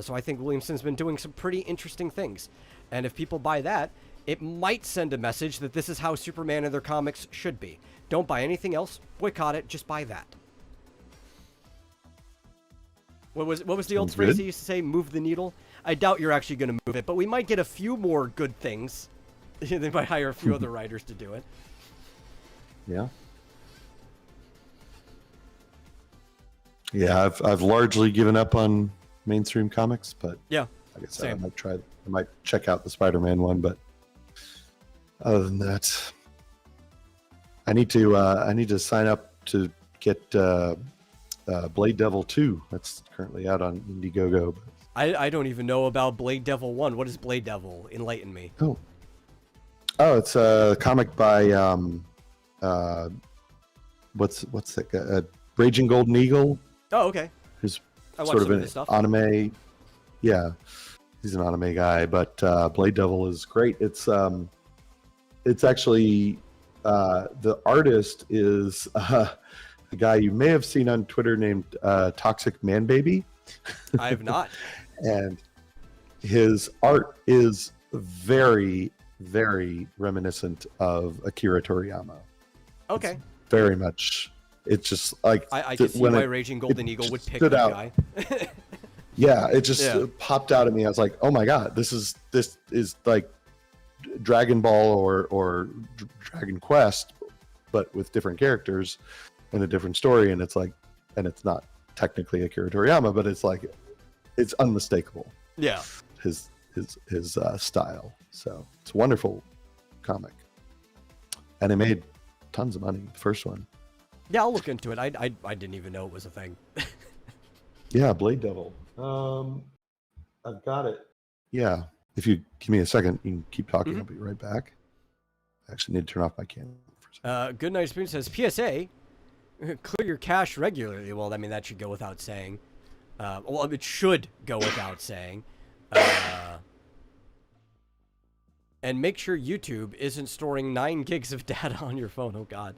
So I think Williamson's been doing some pretty interesting things. And if people buy that, it might send a message that this is how Superman and their comics should be. Don't buy anything else. Boycott it. Just buy that. What was the old phrase he used to say? Move the needle? I doubt you're actually going to move it, but we might get a few more good things. They might hire a few other writers to do it. Yeah. Yeah, I've largely given up on mainstream comics, but yeah, like I said, I might check out the Spider-Man one, but other than that, I need to sign up to get Blade Devil 2. That's currently out on Indiegogo. I don't even know about Blade Devil 1. What is Blade Devil? Enlighten me. Oh, it's a comic by what's that guy? Raging Golden Eagle. Oh, okay. Who's sort of an anime. Yeah, he's an anime guy, but Blade Devil is great. It's actually the artist is a guy you may have seen on Twitter named Toxic Man Baby. I have not. And his art is very, very reminiscent of Akira Toriyama. Okay. It's very much. It's just like I can see why Raging Golden Eagle would pick that guy. Yeah, it just popped out at me. I was like, "Oh my god, this is like Dragon Ball or Dragon Quest, but with different characters and a different story." And it's like, and it's not technically Akira Toriyama, but it's like, it's unmistakable. Yeah, his style. So it's a wonderful comic, and it made tons of money. The first one. Yeah, I'll look into it. I didn't even know it was a thing. Yeah, Blade Devil. I've got it. Yeah. If you give me a second, you can keep talking. I'll be right back. I actually need to turn off my camera for a second. Good Night Spoon says, PSA, clear your cache regularly. Well, I mean, that should go without saying. Well, it should go without saying. And make sure YouTube isn't storing 9 gigs of data on your phone. Oh, God.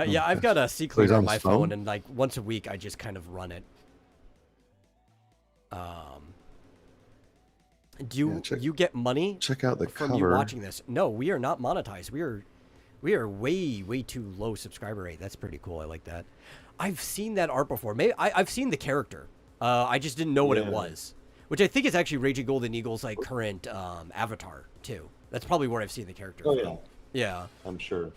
Yeah, I've got a C-Cleaner on my phone, and like once a week, I just kind of run it. Do you get money? Check out the from cover. you watching this? No, we are not monetized. We are way too low subscriber rate. That's pretty cool. I like that. I've seen that art before. Maybe I've seen the character. I just didn't know what it was, which I think is actually Raging Golden Eagle's like current avatar too. That's probably where I've seen the character. Oh from. Yeah. I'm sure.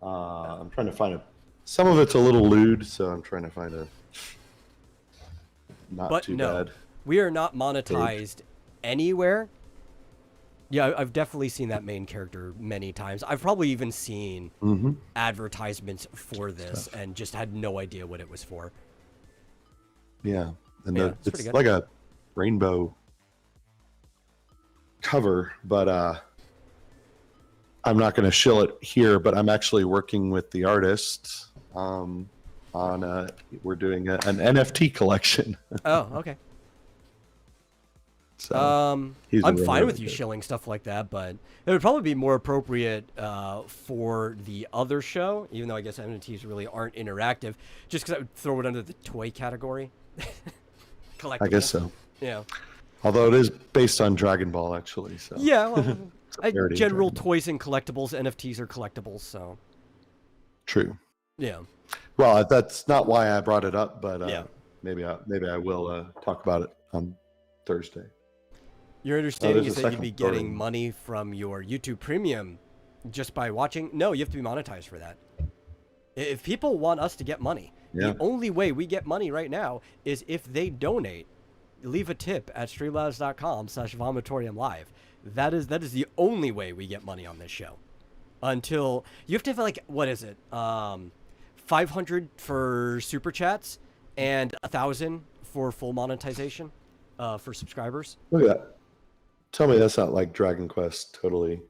I'm trying to find some of it's a little lewd, so I'm trying to find a not too bad. We are not monetized anywhere. Yeah, I've definitely seen that main character many times. I've probably even seen advertisements for this and just had no idea what it was for. Yeah, and it's like a rainbow cover, but I'm not going to shill it here, but I'm actually working with the artist on we're doing an NFT collection. Oh, okay. So I'm fine with you shilling stuff like that, but it would probably be more appropriate for the other show, even though I guess NFTs really aren't interactive, just because I would throw it under the toy category. I guess so. Yeah. Although it is based on Dragon Ball, actually. So. Yeah, well, general toys and collectibles, NFTs are collectibles, so. True. Yeah. Well, that's not why I brought it up, but maybe I will talk about it on Thursday. Your understanding is that you'd be getting money from your YouTube Premium just by watching? No, you have to be monetized for that. If people want us to get money, the only way we get money right now is if they donate. Leave a tip at streamlabs.com/vomitoriumlive. That is the only way we get money on this show. Until you have to have like, what is it? 500 for super chats and 1,000 for full monetization for subscribers. Look at that. Tell me that's not like Dragon Quest totally.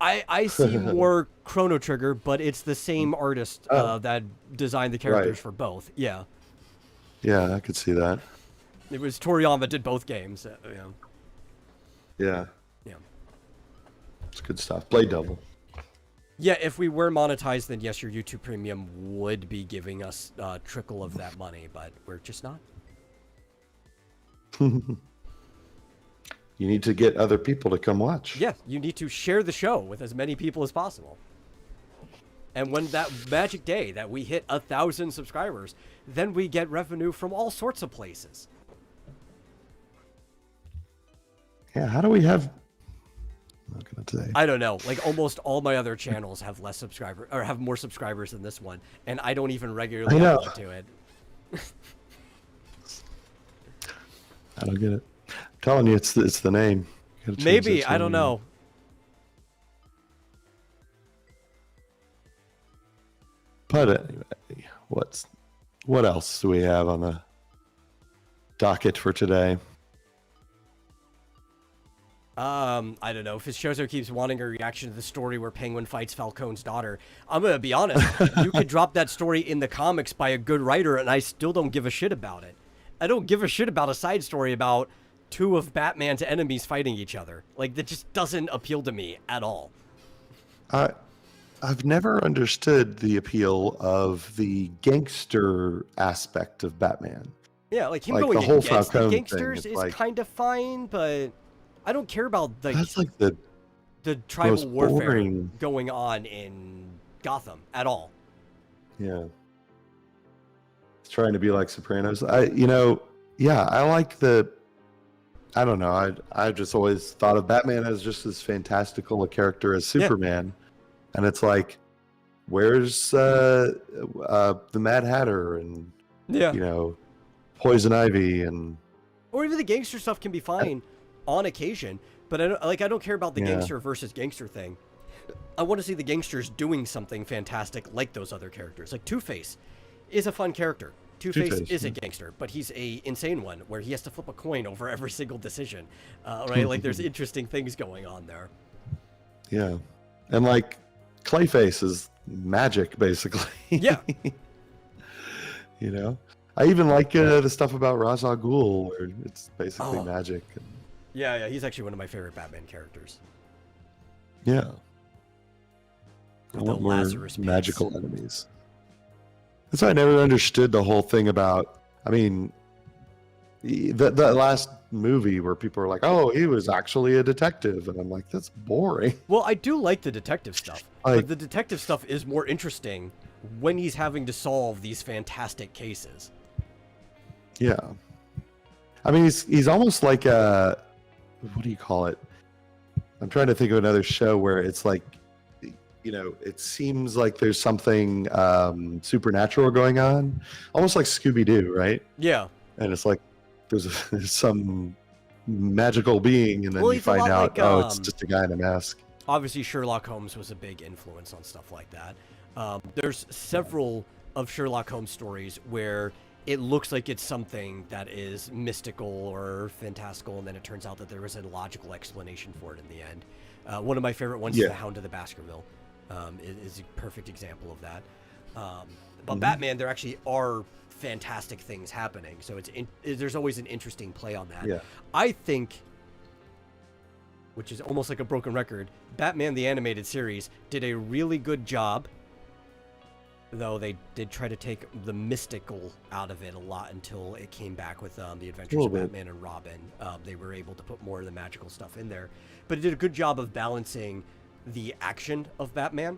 I see more Chrono Trigger, but it's the same artist that designed the characters for both. Yeah. Yeah, I could see that. It was Toriyama did both games. Yeah. Yeah. It's good stuff. Blade Devil. Yeah, if we were monetized, then yes, your YouTube Premium would be giving us a trickle of that money, but we're just not. You need to get other people to come watch. Yeah, you need to share the show with as many people as possible. And when that magic day that we hit 1,000 subscribers, then we get revenue from all sorts of places. Yeah, how do we have... I'm not gonna say. I don't know. Like almost all my other channels have less subscribers or have more subscribers than this one, and I don't even regularly upload to it. I don't get it. I'm telling you, it's the name. Maybe I don't know. But anyway, what else do we have on the docket for today? I don't know. If Fishoso keeps wanting a reaction to the story where Penguin fights Falcone's daughter, I'm gonna be honest. You could drop that story in the comics by a good writer, and I still don't give a shit about it. I don't give a shit about a side story about 2 of Batman's enemies fighting each other. Like, that just doesn't appeal to me at all. I've never understood the appeal of the gangster aspect of Batman. Yeah, like him Like going the whole against the Falcone thing. gangsters It's is like kind of fine, but I don't care about that's like the tribal most warfare boring. going on in Gotham at all. Yeah. It's trying to be like Sopranos. I like the. I don't know. I just always thought of Batman as just as fantastical a character as Superman, and it's like, where's the Mad Hatter and Poison Ivy and or even the gangster stuff can be fine on occasion, but I don't care about the gangster versus gangster thing. I want to see the gangsters doing something fantastic like those other characters. Like Two-Face is a fun character. Two-Face is a gangster, but he's a insane one where he has to flip a coin over every single decision, right? Like there's interesting things going on there. Yeah, and like Clayface is magic, basically. Yeah. I even like the stuff about Ra's al Ghul, where it's basically magic. Yeah, he's actually one of my favorite Batman characters. Yeah. I The want more Lazarus magical enemies. That's why I never understood the whole thing about. I mean, the last movie where people were like, "Oh, he was actually a detective," and I'm like, "That's boring." Well, I do like the detective stuff, but the detective stuff is more interesting when he's having to solve these fantastic cases. Yeah, I mean, he's almost like a what do you call it? I'm trying to think of another show where it's like, it seems like there's something supernatural going on, almost like Scooby-Doo, right? Yeah. And it's like there's some magical being, and then you find out, like, it's just a guy in a mask. Obviously, Sherlock Holmes was a big influence on stuff like that. There's several of Sherlock Holmes stories where it looks like it's something that is mystical or fantastical, and then it turns out that there was a logical explanation for it in the end. One of my favorite ones is The Hound of the Baskerville. Is a perfect example of that. But Batman, there actually are fantastic things happening, so there's always an interesting play on that. Yeah. I think, which is almost like a broken record, Batman the Animated Series did a really good job, though they did try to take the mystical out of it a lot until it came back with the Adventures of Batman and Robin. They were able to put more of the magical stuff in there, but it did a good job of balancing the action of Batman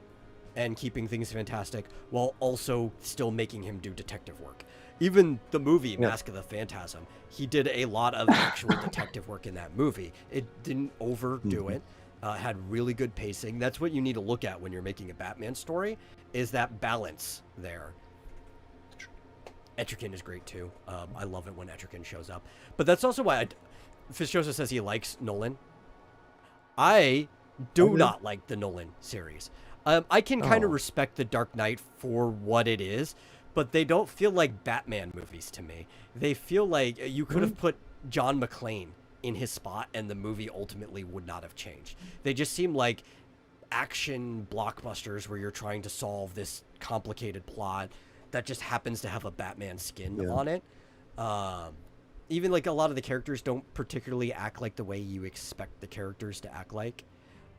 and keeping things fantastic while also still making him do detective work. Even the movie Mask of the Phantasm, he did a lot of actual detective work in that movie. It didn't overdo it. Had really good pacing. That's what you need to look at when you're making a Batman story, is that balance there. Etrigan is great too. I love it when Etrigan shows up. But that's also why Fischosa says he likes Nolan. I do not like the Nolan series. I can kind of respect The Dark Knight for what it is, but they don't feel like Batman movies to me. They feel like you could have put John McClane in his spot and the movie ultimately would not have changed. They just seem like action blockbusters where you're trying to solve this complicated plot that just happens to have a Batman skin on it. Even like a lot of the characters don't particularly act like the way you expect the characters to act like.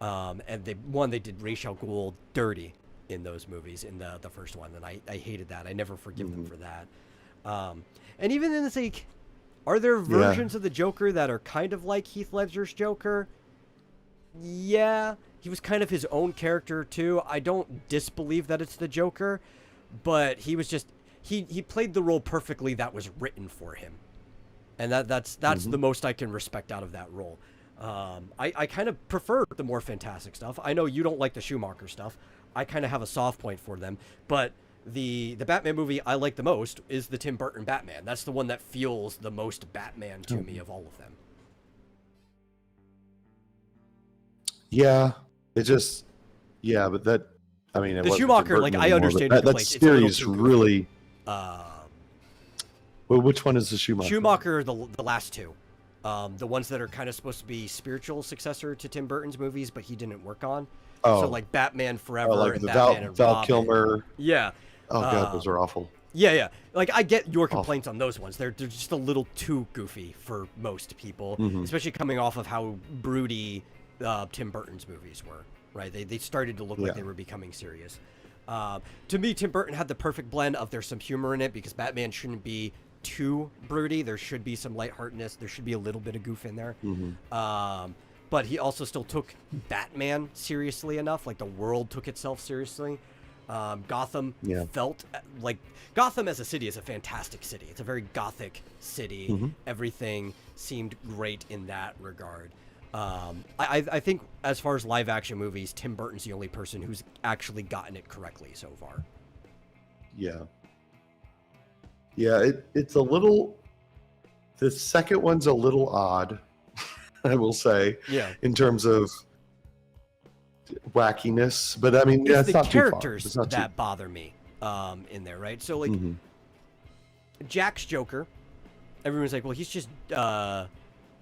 And they did Ra's al Ghul dirty in those movies in the first one, and I hated that. I never forgive them for that. And even in this, like, are there versions of the Joker that are kind of like Heath Ledger's Joker? Yeah, he was kind of his own character too. I don't disbelieve that it's the Joker, but he was just he played the role perfectly that was written for him, and that's the most I can respect out of that role. I kind of prefer the more fantastic stuff. I know you don't like the Schumacher stuff. I kind of have a soft point for them, but the Batman movie I like the most is the Tim Burton Batman. That's the one that feels the most Batman to me of all of them. Yeah, it just but that, I mean, the Schumacher, like, I understand that series really. Well, which one is the Schumacher? Schumacher, the last two. The ones that are kind of supposed to be spiritual successor to Tim Burton's movies, but he didn't work on. So like Batman Forever and Batman and Val Robin. Kilmer. Yeah. Oh god, those are awful. Yeah. Like, I get your complaints on those ones. They're just a little too goofy for most people, especially coming off of how broody Tim Burton's movies were. right? They started to look like they were becoming serious. To me, Tim Burton had the perfect blend of there's some humor in it because Batman shouldn't be too broody. There should be some lightheartedness. There should be a little bit of goof in there. But he also still took Batman seriously enough. Like the world took itself seriously. Gotham felt like Gotham as a city is a fantastic city. It's a very gothic city. Everything seemed great in that regard. I think as far as live action movies, Tim Burton's the only person who's actually gotten it correctly so far. Yeah. Yeah, it's a little, the second one's a little odd, I will say. Yeah. In terms of wackiness, but I mean, it's the not characters too far. That bother me in there, right? So like Jack's Joker, everyone's like, well, he's just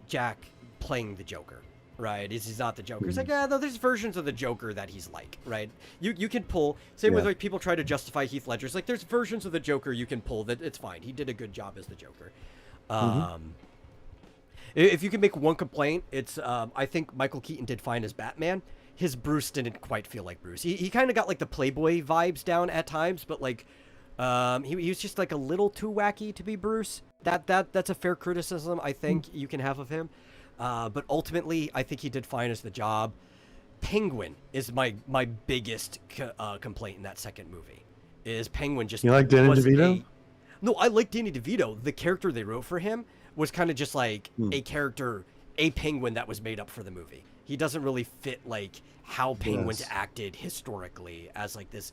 Jack playing the Joker, right? He's not the Joker. It's like, yeah, no, there's versions of the Joker that he's like, right? You can pull, same with like people try to justify Heath Ledger's, like there's versions of the Joker you can pull that it's fine. He did a good job as the Joker. If you can make one complaint, it's I think Michael Keaton did fine as Batman. His Bruce didn't quite feel like Bruce. He kind of got like the Playboy vibes down at times, but like he was just like a little too wacky to be Bruce. That's a fair criticism I think you can have of him. But ultimately, I think he did fine as the job. Penguin is my biggest complaint in that second movie. Is Penguin just... You like Danny DeVito? No, I like Danny DeVito. The character they wrote for him was kind of just like a character, a penguin that was made up for the movie. He doesn't really fit like how penguins acted historically as like this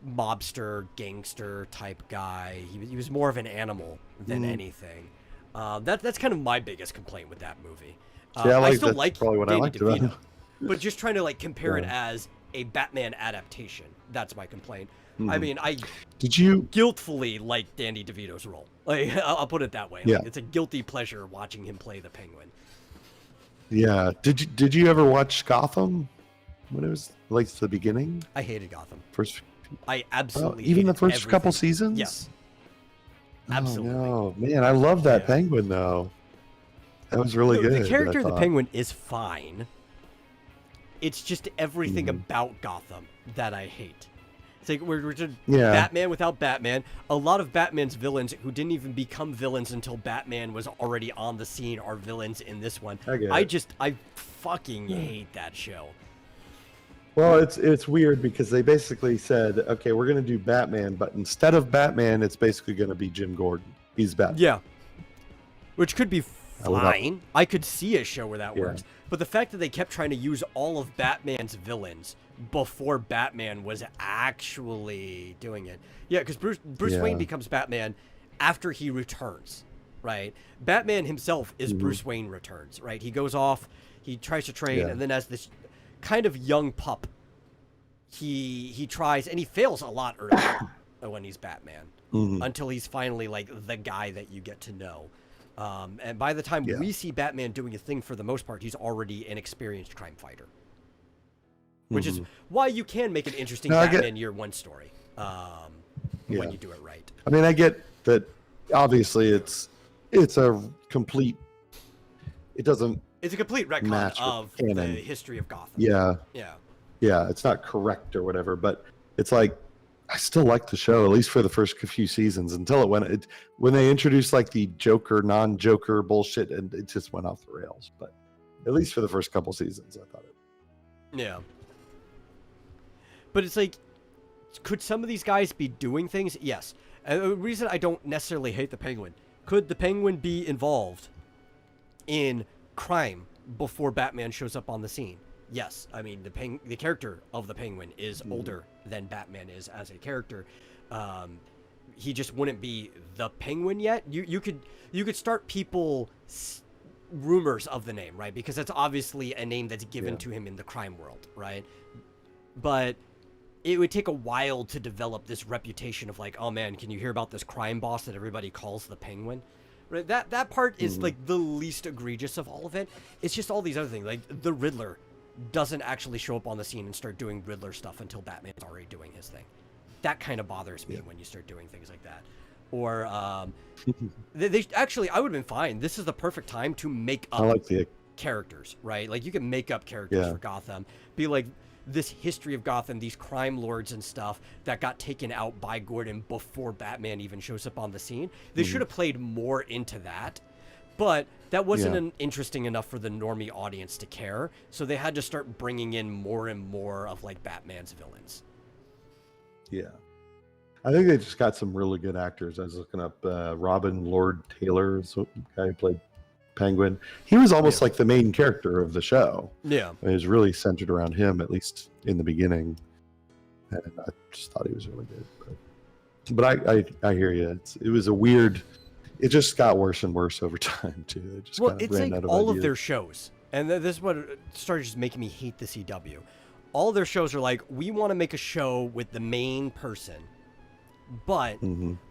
mobster, gangster type guy. He was more of an animal than anything. That's kind of my biggest complaint with that movie. I still like Danny DeVito, but just trying to like compare it as a Batman adaptation. That's my complaint. I mean, I guiltfully like Danny DeVito's role. Like, I'll put it that way. Like, it's a guilty pleasure watching him play the Penguin. Yeah. Did you ever watch Gotham when it was like the beginning? I hated Gotham. I absolutely even the first everything. Couple seasons. Yes. Absolutely. Oh, no. Man, I love that Penguin though. That was really good. The character of the Penguin is fine. It's just everything about Gotham that I hate. It's like we're just Batman without Batman. A lot of Batman's villains who didn't even become villains until Batman was already on the scene are villains in this one. I fucking hate that show. Well, it's weird because they basically said, okay, we're going to do Batman, but instead of Batman, it's basically going to be Jim Gordon. He's Batman. Yeah. Which could be fine. I could see a show where that works. But the fact that they kept trying to use all of Batman's villains before Batman was actually doing it. Yeah, because Bruce Wayne becomes Batman after he returns, right? Batman himself is Bruce Wayne returns, right? He goes off, he tries to train, and then as this kind of young pup, he tries, and he fails a lot early when he's Batman, until he's finally like the guy that you get to know. And by the time we see Batman doing a thing, for the most part, he's already an experienced crime fighter. Which is why you can make an interesting Batman Year One story when you do it right. I mean, I get that. Obviously, it's a complete. It doesn't. It's a complete retcon of the history of Gotham. Yeah. It's not correct or whatever, but it's like I still like the show, at least for the first few seasons, until when they introduced like the Joker, non-Joker bullshit, and it just went off the rails. But at least for the first couple seasons, I thought it. Yeah. But it's like, could some of these guys be doing things? Yes. The reason I don't necessarily hate the Penguin, could the Penguin be involved in crime before Batman shows up on the scene? Yes. I mean, the character of the Penguin is older than Batman is as a character. He just wouldn't be the Penguin yet. You could start rumors of the name, right? Because that's obviously a name that's given to him in the crime world, right? But it would take a while to develop this reputation of like, oh man, can you hear about this crime boss that everybody calls the Penguin? Right? That part is like the least egregious of all of it. It's just all these other things. Like the Riddler doesn't actually show up on the scene and start doing Riddler stuff until Batman's already doing his thing. That kind of bothers me when you start doing things like that. Or they actually, I would have been fine. This is the perfect time to make up characters, right? Like you can make up characters for Gotham. Be like, this history of Gotham, these crime lords and stuff that got taken out by Gordon before Batman even shows up on the scene. They should have played more into that, but that wasn't interesting enough for the normie audience to care. So they had to start bringing in more and more of like Batman's villains. Yeah. I think they just got some really good actors. I was looking up Robin Lord Taylor, the guy who played Penguin. He was almost like the main character of the show. Yeah. It was really centered around him, at least in the beginning. And I just thought he was really good. But I hear you. It was a weird... It just got worse and worse over time, too. It just Well, kind of it's ran like out of all ideas. of their shows. And this is what started just making me hate the CW. All their shows are like, we want to make a show with the main person, but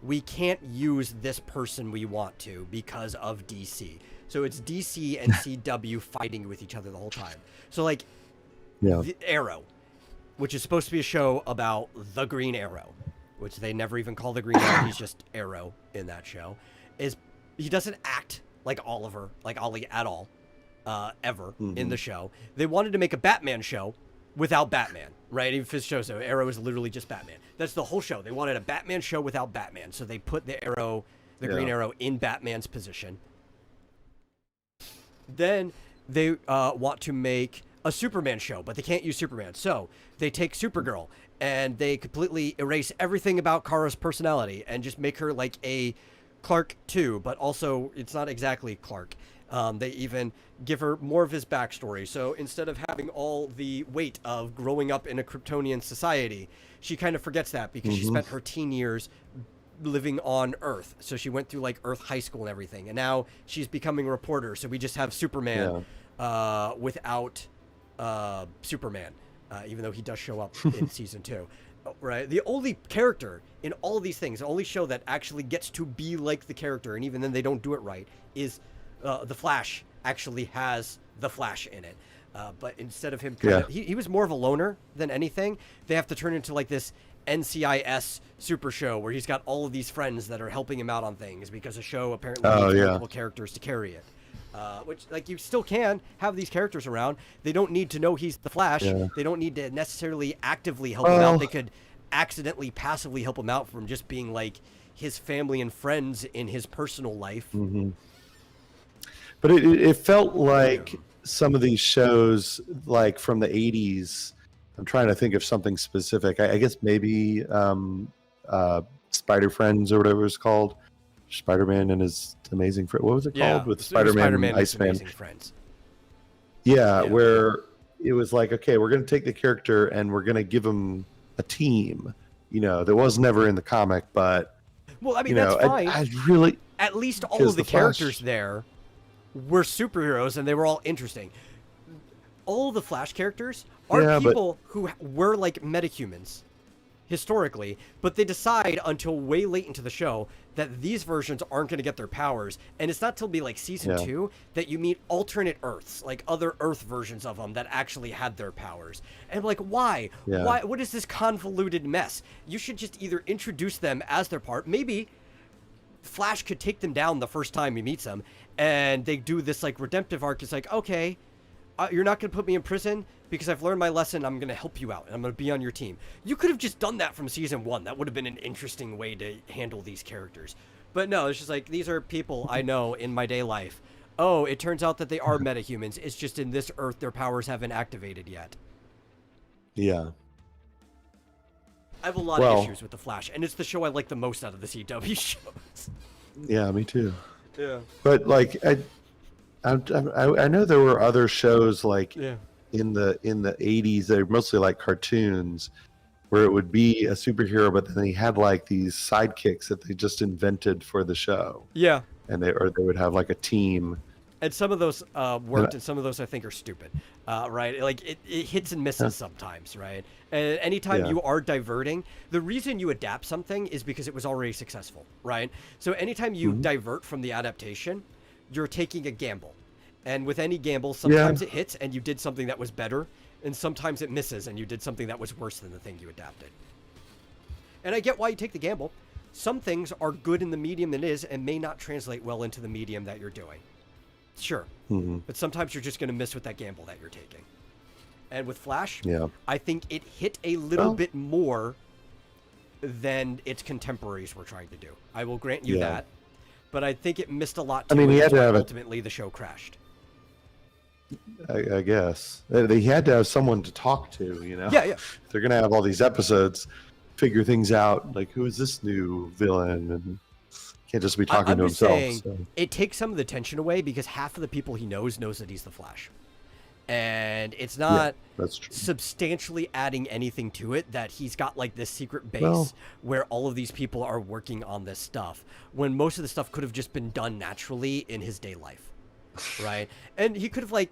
we can't use this person we want to because of DC. So it's DC and CW fighting with each other the whole time. So like the Arrow, which is supposed to be a show about the Green Arrow, which they never even call the Green Arrow. He's just Arrow in that show. He doesn't act like Oliver, like Ollie at all, ever in the show. They wanted to make a Batman show without Batman, right? Even if his show, so Arrow is literally just Batman. That's the whole show. They wanted a Batman show without Batman, so they put the Green Arrow in Batman's position. Then they want to make a Superman show, but they can't use Superman. So they take Supergirl and they completely erase everything about Kara's personality and just make her like a Clark too, but also it's not exactly Clark. They even give her more of his backstory. So instead of having all the weight of growing up in a Kryptonian society, she kind of forgets that because she spent her teen years living on Earth. So she went through like Earth high school and everything. And now she's becoming a reporter. So we just have Superman without Superman, even though he does show up in season 2. Right? The only character in all these things, the only show that actually gets to be like the character, and even then they don't do it right, is The Flash actually has The Flash in it. But instead of him, he was more of a loner than anything. They have to turn into like this NCIS super show where he's got all of these friends that are helping him out on things because the show apparently needs multiple characters to carry it. Which, like, you still can have these characters around. They don't need to know he's the Flash. They don't need to necessarily actively help him out. They could accidentally, passively help him out from just being, like, his family and friends in his personal life. But it felt like some of these shows, like, from the 80s, I'm trying to think of something specific. I guess maybe Spider Friends or whatever it's called. Spider-Man and his amazing friend. What was it called? With Spider-Man and Iceman. Friends. Where it was like, okay, we're going to take the character and we're going to give him a team. You know, that was never in the comic, but well, I mean, that's fine. I really, at least all of the characters there were superheroes and they were all interesting. All of the Flash characters are people who were like metahumans historically, but they decide until way late into the show that these versions aren't going to get their powers, and it's not till be like season 2 that you meet alternate Earths, like other Earth versions of them that actually had their powers. And like, why? Why? What is this convoluted mess? You should just either introduce them as their part. Maybe Flash could take them down the first time he meets them, and they do this like redemptive arc. It's like, okay, you're not going to put me in prison because I've learned my lesson. I'm going to help you out, and I'm going to be on your team. You could have just done that from season 1. That would have been an interesting way to handle these characters. But no, it's just like, these are people I know in my day life. Oh, it turns out that they are metahumans. It's just in this Earth, their powers haven't activated yet. Yeah. I have a lot of issues with The Flash, and it's the show I like the most out of the CW shows. Yeah, me too. Yeah. But like, I know there were other shows like in the 80s. They're mostly like cartoons where it would be a superhero, but then they had like these sidekicks that they just invented for the show. Yeah. And they would have like a team. And some of those worked, and some of those I think are stupid, right? Like it hits and misses sometimes, right? And anytime you are diverting, the reason you adapt something is because it was already successful, right? So anytime you divert from the adaptation, you're taking a gamble. And with any gamble, sometimes it hits and you did something that was better, and sometimes it misses and you did something that was worse than the thing you adapted. And I get why you take the gamble. Some things are good in the medium that it is and may not translate well into the medium that you're doing. Sure. But sometimes you're just going to miss with that gamble that you're taking. And with Flash, Yeah. I think it hit a little bit more than its contemporaries were trying to do. I will grant you that. But I think it missed a lot too. I mean, he had to have ultimately the show crashed. I guess they had to have someone to talk to, you know. Yeah. If they're gonna have all these episodes, figure things out. Like, who is this new villain? And can't just be talking to himself. Saying, it takes some of the tension away because half of the people he knows that he's the Flash, and it's not substantially adding anything to it that he's got like this secret base where all of these people are working on this stuff when most of the stuff could have just been done naturally in his day life, right? And he could have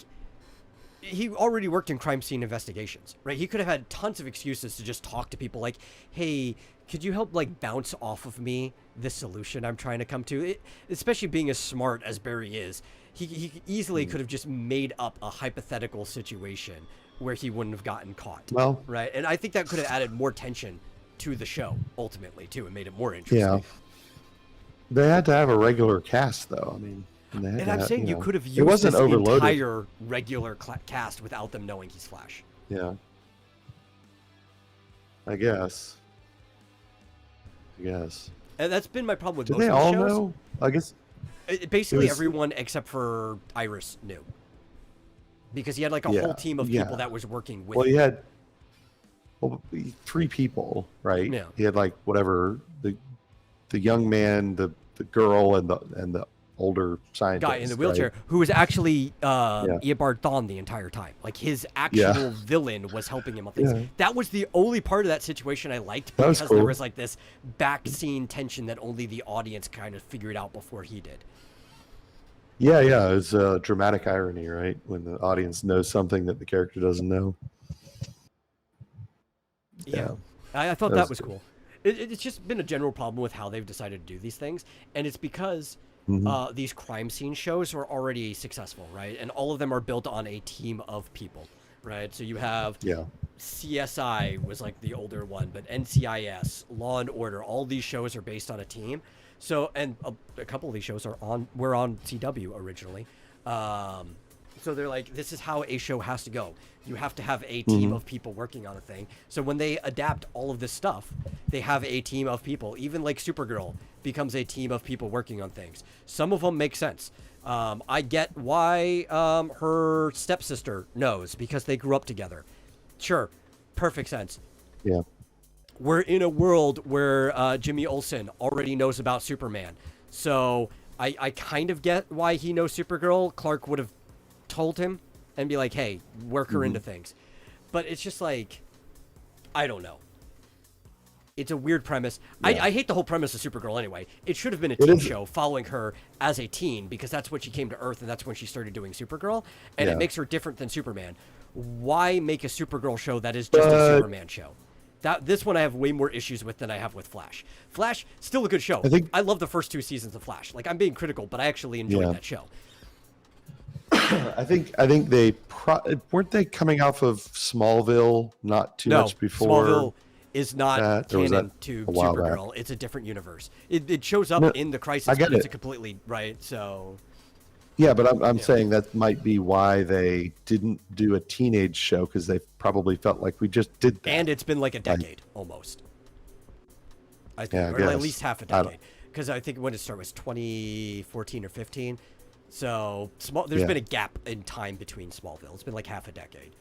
he already worked in crime scene investigations, right? He could have had tons of excuses to just talk to people like, hey, could you help bounce off of me this solution I'm trying to come to? Especially being as smart as Barry is, he easily could have just made up a hypothetical situation where he wouldn't have gotten caught. Well, right. And I think that could have added more tension to the show ultimately too, and made it more interesting. Yeah. They had to have a regular cast though. I mean, and I'm saying you could have used this entire regular cast without them knowing he's Flash. Yeah. I guess. And that's been my problem with most of the shows. Do they all know? I guess. Basically, everyone except for Iris knew. Because he had a whole team of people that was working with him. Well, he had 3 people, right? Yeah. He had whatever the young man, the girl, and the older scientist guy in the wheelchair, right? Who was actually Eobard Thawne the entire time. His actual villain was helping him on things. Yeah. That was the only part of that situation I liked because there was this back scene tension that only the audience kind of figured out before he did. Yeah, it's a dramatic irony, right? When the audience knows something that the character doesn't know. Yeah. I thought that was cool. It's just been a general problem with how they've decided to do these things, and it's because these crime scene shows are already successful, right? And all of them are built on a team of people, right? So you have CSI was the older one, but NCIS, Law and Order, all these shows are based on a team. So, and a couple of these shows were on CW originally. So they're this is how a show has to go. You have to have a team of people working on a thing. So when they adapt all of this stuff, they have a team of people. Even Supergirl becomes a team of people working on things. Some of them make sense. I get why her stepsister knows, because they grew up together. Sure, perfect sense. Yeah. We're in a world where Jimmy Olsen already knows about Superman. So I kind of get why he knows Supergirl. Clark would have told him and be hey, work her into things. But it's just I don't know. It's a weird premise. Yeah. I hate the whole premise of Supergirl anyway. It should have been a teen show following her as a teen, because that's when she came to Earth and that's when she started doing Supergirl. And it makes her different than Superman. Why make a Supergirl show that is just a Superman show? This one I have way more issues with than I have with Flash. Flash, still a good show. I love the first 2 seasons of Flash. I'm being critical, but I actually enjoyed that show. I think they weren't they coming off of Smallville not too much before. Smallville is not canon to Supergirl. It's a different universe. It shows up in the Crisis, but it's a completely so. Yeah, but I'm saying that might be why they didn't do a teenage show, because they probably felt like we just did that. And it's been a decade almost. I think, or at least half a decade, because I think when it started was 2014 or 15. So there's been a gap in time between Smallville. It's been half a decade.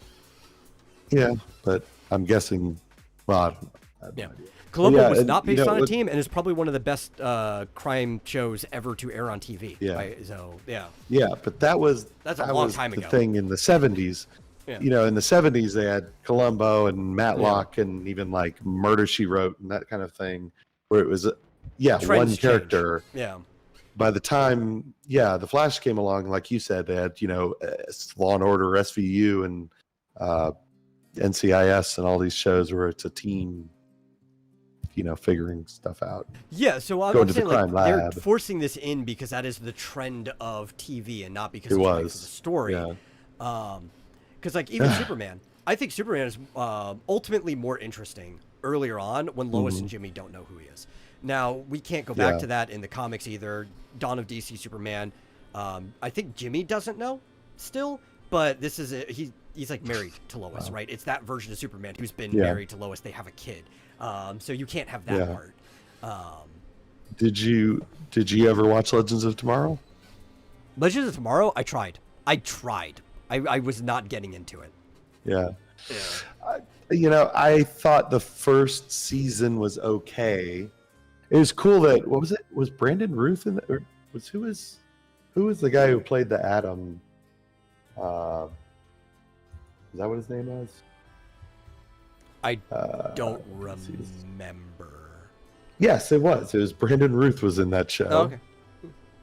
Yeah, but I'm guessing. Well, Columbo was not based on a team, and is probably one of the best crime shows ever to air on TV. Yeah. Right? So Yeah, but that's a long time ago. The thing in the 70s. Yeah. In the 70s they had Columbo and Matlock and even Murder, She Wrote and that kind of thing, where it was one character. Change. Yeah. By the time the Flash came along, like you said, they had Law and Order, SVU, and NCIS, and all these shows where it's a team, figuring stuff out. Yeah, so I'm saying they're forcing this in because that is the trend of TV, and not because of the story. Yeah. Because even Superman, I think Superman is ultimately more interesting earlier on when Lois and Jimmy don't know who he is. Now, we can't go back to that in the comics either. Dawn of DC Superman, I think Jimmy doesn't know still, but this is he's like married to Lois, right? It's that version of Superman who's been Yeah. married to Lois. They have a kid, so you can't have that Yeah. part. Did you ever watch Legends of Tomorrow? Legends of Tomorrow, I tried. I was not getting into it. Yeah. Yeah. I thought the first season was okay. It was cool that what was it? Was Brandon Ruth in it, or who was the guy who played the Atom? Is that what his name was? I don't let's see. remember. Yes, it was. It was Brandon Ruth was in that show. Oh, okay.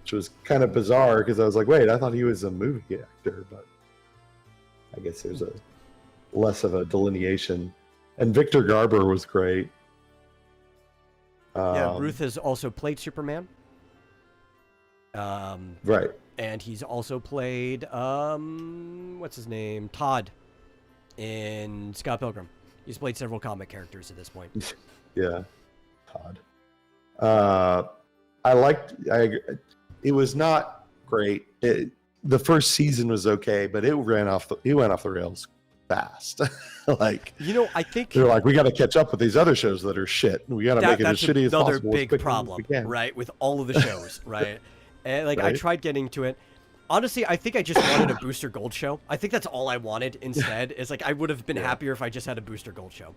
Which was kind of bizarre because I was like, wait, I thought he was a movie actor, but I guess there's a less of a delineation. And Victor Garber was great. Yeah, Ruth has also played Superman. Right. And he's also played what's his name? Todd in Scott Pilgrim. He's played several comic characters at this point. Yeah. Todd. It was not great. The first season was okay, but it went off the rails fast. Like, I think they're like, we got to catch up with these other shows that are shit. We got to make it as shitty as possible. That's another big problem, right? With all of the shows, right? And like, Right. I tried getting to it. Honestly, I think I just wanted a Booster Gold show. I think that's all I wanted instead. Is like, I would have been happier if I just had a Booster Gold show,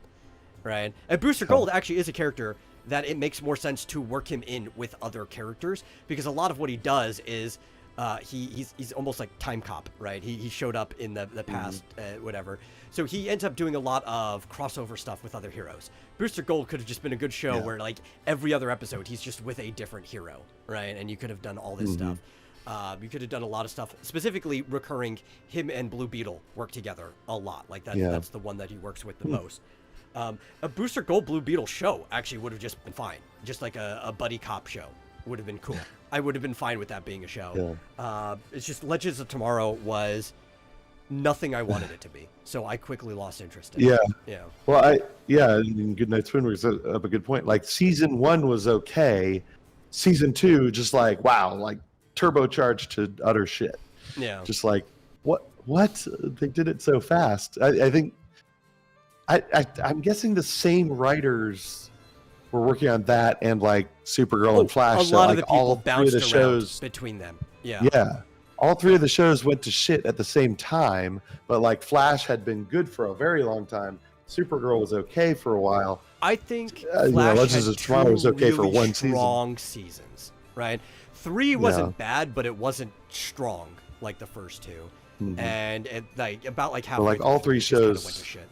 right? And Booster Gold actually is a character that it makes more sense to work him in with other characters, because a lot of what he does is he's almost like Time Cop, right? He showed up in the past, whatever. So he ends up doing a lot of crossover stuff with other heroes. Booster Gold could have just been a good show where like every other episode he's just with a different hero, right? And you could have done all this stuff. You could have done a lot of stuff, specifically recurring. Him and Blue Beetle work together a lot. Like that's the one that he works with the most. A Booster Gold Blue Beetle show actually would have just been fine. Just like a buddy cop show would have been cool. I would have been fine with that being a show. It's just Legends of Tomorrow was nothing I wanted it to be. So I quickly lost interest in it. Yeah. Well, and Goodnight Spoon brings up a good point. Like, season 1 was okay. Season 2, just like, wow, like turbocharged to utter shit. Yeah. Just like, what? They did it so fast. I think I'm guessing the same writers were working on that and like Supergirl and Flash. A lot so, of like, the people all three bounced of the around shows between them. Yeah. Yeah. All three of the shows went to shit at the same time, but like Flash had been good for a very long time. Supergirl was okay for a while. I think Flash Legends had of Tomorrow was okay for one season. strong seasons, right? 3 wasn't bad, but it wasn't strong like the first 2. And like about like halfway, like all three shows went to shit.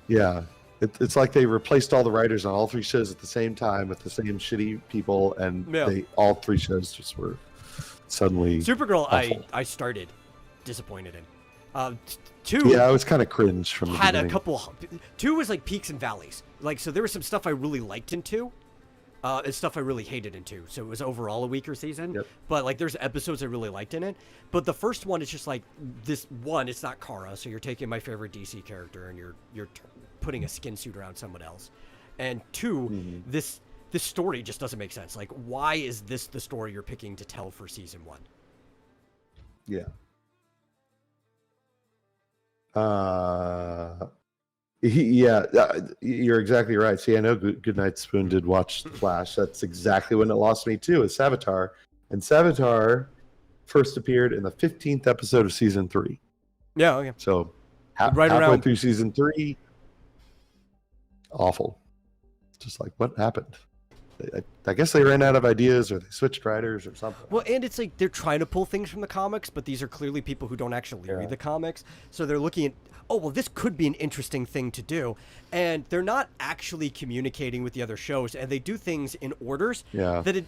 Yeah. It's like they replaced all the writers on all 3 shows at the same time with the same shitty people, and all 3 shows just were suddenly Supergirl. awful. I started disappointed in. 2 Yeah, I was kind of cringe from the had beginning. a couple. 2 was like peaks and valleys. Like, so there was some stuff I really liked in 2. And stuff I really hated in 2. So it was overall a weaker season. Yep. But like, there's episodes I really liked in it. But the first one is just like this one. It's not Kara, so you're taking my favorite DC character and you're putting a skin suit around someone else. And 2, this story just doesn't make sense. Like, why is this the story you're picking to tell for season 1? Yeah. Yeah, you're exactly right. See, I know Goodnight Spoon did watch Flash. That's exactly when it lost me too, is Savitar. And Savitar first appeared in the 15th episode of season 3. Yeah, okay. So Right halfway around through season 3, awful. Just like, what happened? I guess they ran out of ideas, or they switched writers, or something. Well, and it's like they're trying to pull things from the comics, but these are clearly people who don't actually read the comics. So they're looking at, oh, well, this could be an interesting thing to do. And they're not actually communicating with the other shows, and they do things in orders that it,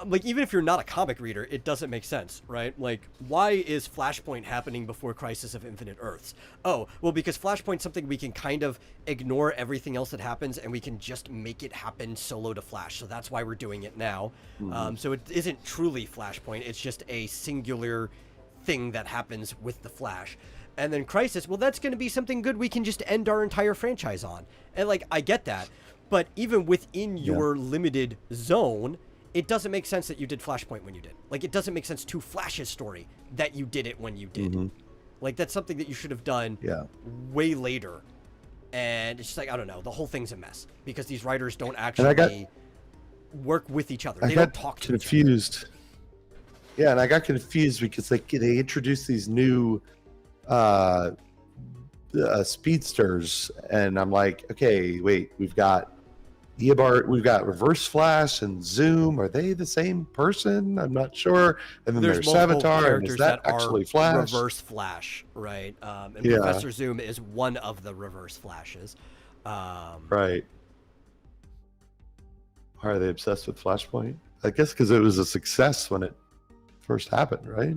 like, even if you're not a comic reader, it doesn't make sense, right? Like, why is Flashpoint happening before Crisis of Infinite Earths? Oh, well, because Flashpoint's something we can kind of ignore everything else that happens, and we can just make it happen solo to Flash. So that's why we're doing it now. So it isn't truly Flashpoint. It's just a singular thing that happens with the Flash. And then Crisis, well, that's going to be something good we can just end our entire franchise on. And, like, I get that. But even within your limited zone, it doesn't make sense that you did Flashpoint when you did. Like, it doesn't make sense to Flash's story that you did it when you did. Like, that's something that you should have done way later. And it's just like, I don't know, the whole thing's a mess because these writers don't actually work with each other. They don't talk to each other. Yeah, and I got confused because they introduced these new speedsters, and I'm like, okay, wait, we've got Eobard, we've got Reverse Flash and Zoom. Are they the same person? I'm not sure. And then there's Savitar, and is that actually Flash? Reverse Flash, right? And Professor Zoom is one of the Reverse Flashes. Right. Why are they obsessed with Flashpoint? I guess because it was a success when it first happened, right?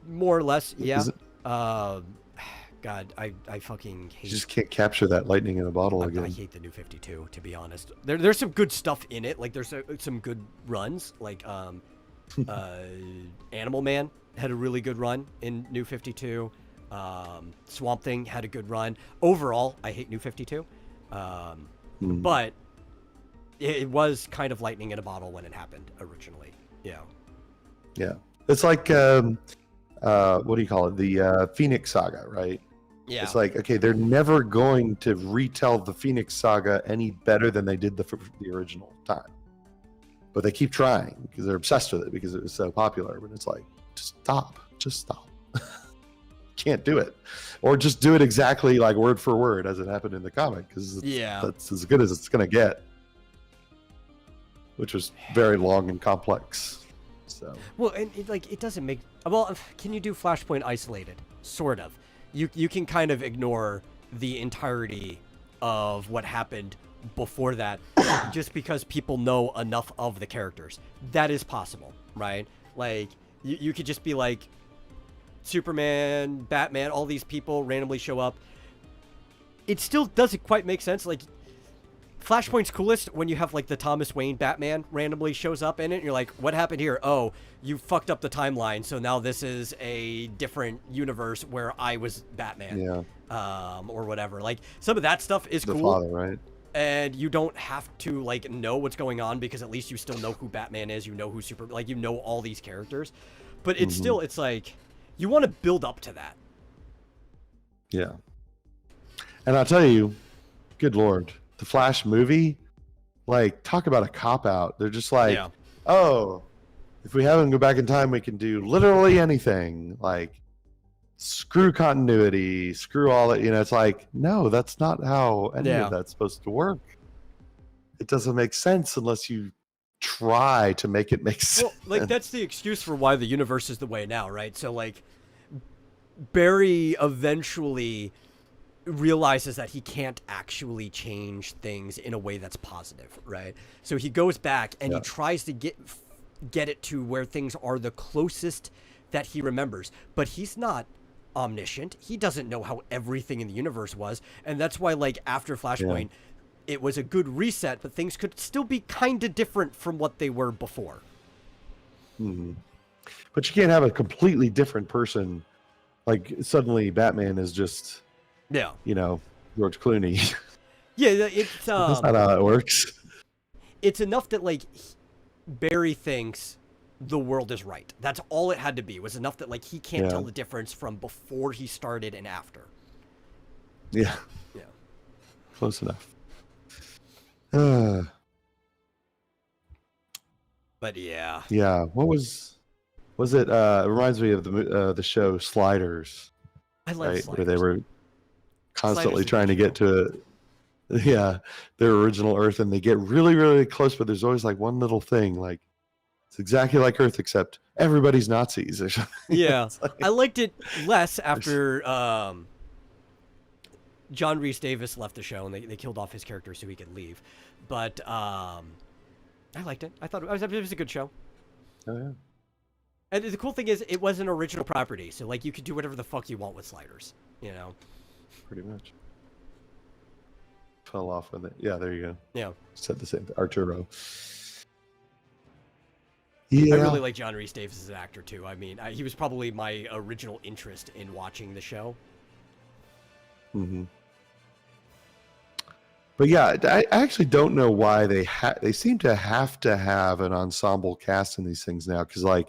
More or less, yeah. God, I fucking hate. You just can't capture that lightning in a bottle again. I hate the New 52, to be honest. There's some good stuff in it. Like, there's some good runs. Like, Animal Man had a really good run in New 52. Swamp Thing had a good run. Overall, I hate New 52. But it was kind of lightning in a bottle when it happened originally. Yeah. Yeah. It's like, what do you call it? The Phoenix Saga, right? Yeah. It's like, okay, they're never going to retell the Phoenix Saga any better than they did the original time. But they keep trying because they're obsessed with it because it was so popular. But it's like, just stop. Can't do it. Or just do it exactly like word for word as it happened in the comic, because that's as good as it's going to get. Which was very long and complex. So. Well, and it doesn't make... Well, can you do Flashpoint isolated? Sort of. You can kind of ignore the entirety of what happened before that just because people know enough of the characters. That is possible, right? Like, you could just be like, Superman, Batman, all these people randomly show up. It still doesn't quite make sense. Like, Flashpoint's coolest when you have, like, the Thomas Wayne Batman randomly shows up in it, and you're like, what happened here? Oh, you fucked up the timeline, so now this is a different universe where I was Batman. Yeah. Or whatever. Like, some of that stuff is cool. The father, right? And you don't have to, like, know what's going on because at least you still know who Batman is, you know who like, you know all these characters. But it's still, it's like, you want to build up to that. Yeah. And I'll tell you, good Lord, the Flash movie, like, talk about a cop-out. They're just like, oh, if we have him go back in time, we can do literally anything. Like, screw continuity, screw all that. You know, it's like, no, that's not how any of that's supposed to work. It doesn't make sense unless you try to make it make sense. Well, like, that's the excuse for why the universe is the way now, right? So, like, Barry eventually realizes that he can't actually change things in a way that's positive, right? So he goes back and he tries to get it to where things are the closest that he remembers, but he's not omniscient. He doesn't know how everything in the universe was, and that's why, like, after Flashpoint, it was a good reset, but things could still be kind of different from what they were before. But you can't have a completely different person. Like, suddenly Batman is just, you know, George Clooney. It's that's not how it works. It's enough that, like, Barry thinks the world is right. That's all it had to be. It was enough that, like, he can't tell the difference from before he started and after. Yeah. Close enough. But yeah. What was it? It reminds me of the show Sliders. I love Sliders. Where they were constantly trying to get to their original Earth, and they get really, really close, but there's always like one little thing, like it's exactly like Earth except everybody's Nazis or something. Yeah. Like, I liked it less after John Rhys Davis left the show and they killed off his character so he could leave. But I liked it. I thought it was a good show. Oh yeah. And the cool thing is, it was an original property, so, like, you could do whatever the fuck you want with Sliders, you know? Pretty much. Fell off with it. Yeah, there you go. Yeah. Said the same thing. Arturo. Yeah. I really like John Rhys Davis as an actor, too. I mean, he was probably my original interest in watching the show. But yeah, I actually don't know why they seem to have an ensemble cast in these things now, because, like,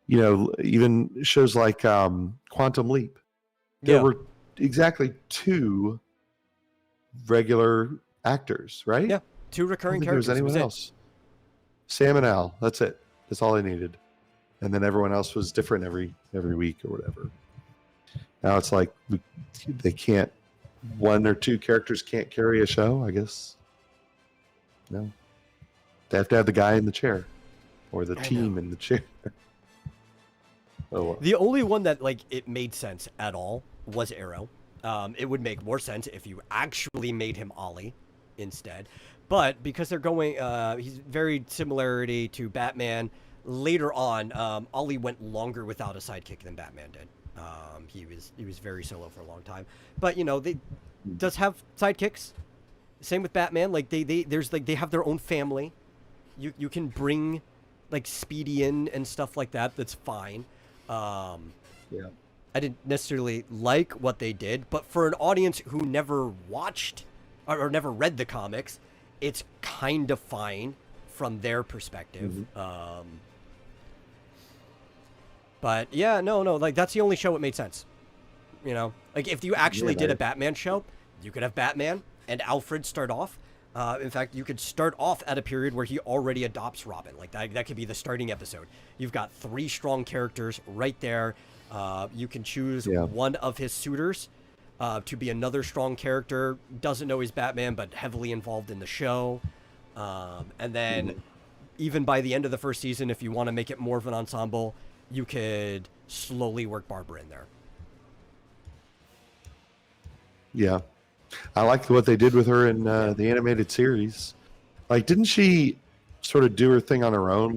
even shows like Quantum Leap. There Yeah. were exactly 2 regular actors, right? Yeah. 2 I don't recurring think there was characters. anyone else. Sam and Al. That's it. That's all I needed. And then everyone else was different every week or whatever. Now it's like they can't. 1 or 2 characters can't carry a show, I guess. No. They have to have the guy in the chair, or the team in the chair. Oh, well. The only one that it made sense at all was Arrow. It would make more sense if you actually made him Ollie instead. But because they're going, he's very similarity to Batman. Later on, Ollie went longer without a sidekick than Batman did. He was very solo for a long time. But they does have sidekicks. Same with Batman. They have their own family. You can bring Speedy in and stuff like that. That's fine. Yeah. I didn't necessarily like what they did, but for an audience who never watched or never read the comics, it's kind of fine from their perspective. But yeah, no, that's the only show it made sense. If you actually did a Batman show, you could have Batman and Alfred start off. In fact, you could start off at a period where he already adopts Robin. That could be the starting episode. You've got 3 strong characters right there. You can choose one of his suitors to be another strong character. Doesn't know he's Batman, but heavily involved in the show. And then even by the end of the first season, if you want to make it more of an ensemble, you could slowly work Barbara in there. Yeah. I liked what they did with her in the animated series. Didn't she sort of do her thing on her own?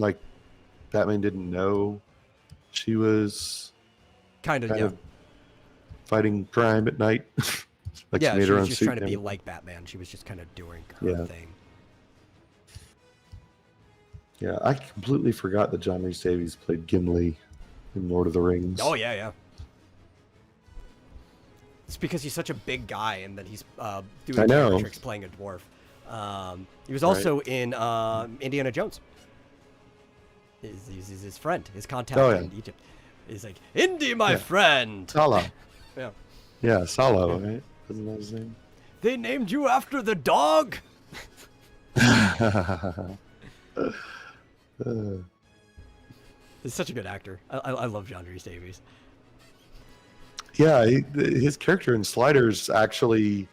Batman didn't know she was kind of fighting crime at night. She was just trying to be like Batman. She was just kind of doing her thing. Yeah, I completely forgot that John Rhys Davies played Gimli in Lord of the Rings. Oh, yeah. It's because he's such a big guy and that he's doing camera tricks playing a dwarf. He was also in Indiana Jones. He's his friend, his contact in Egypt. He's like, Indy, my friend! Sala. Yeah. Yeah, Salo, right? Isn't that his name? They named you after the dog? He's such a good actor. I love John Rhys Davies. Yeah, his character in Sliders actually,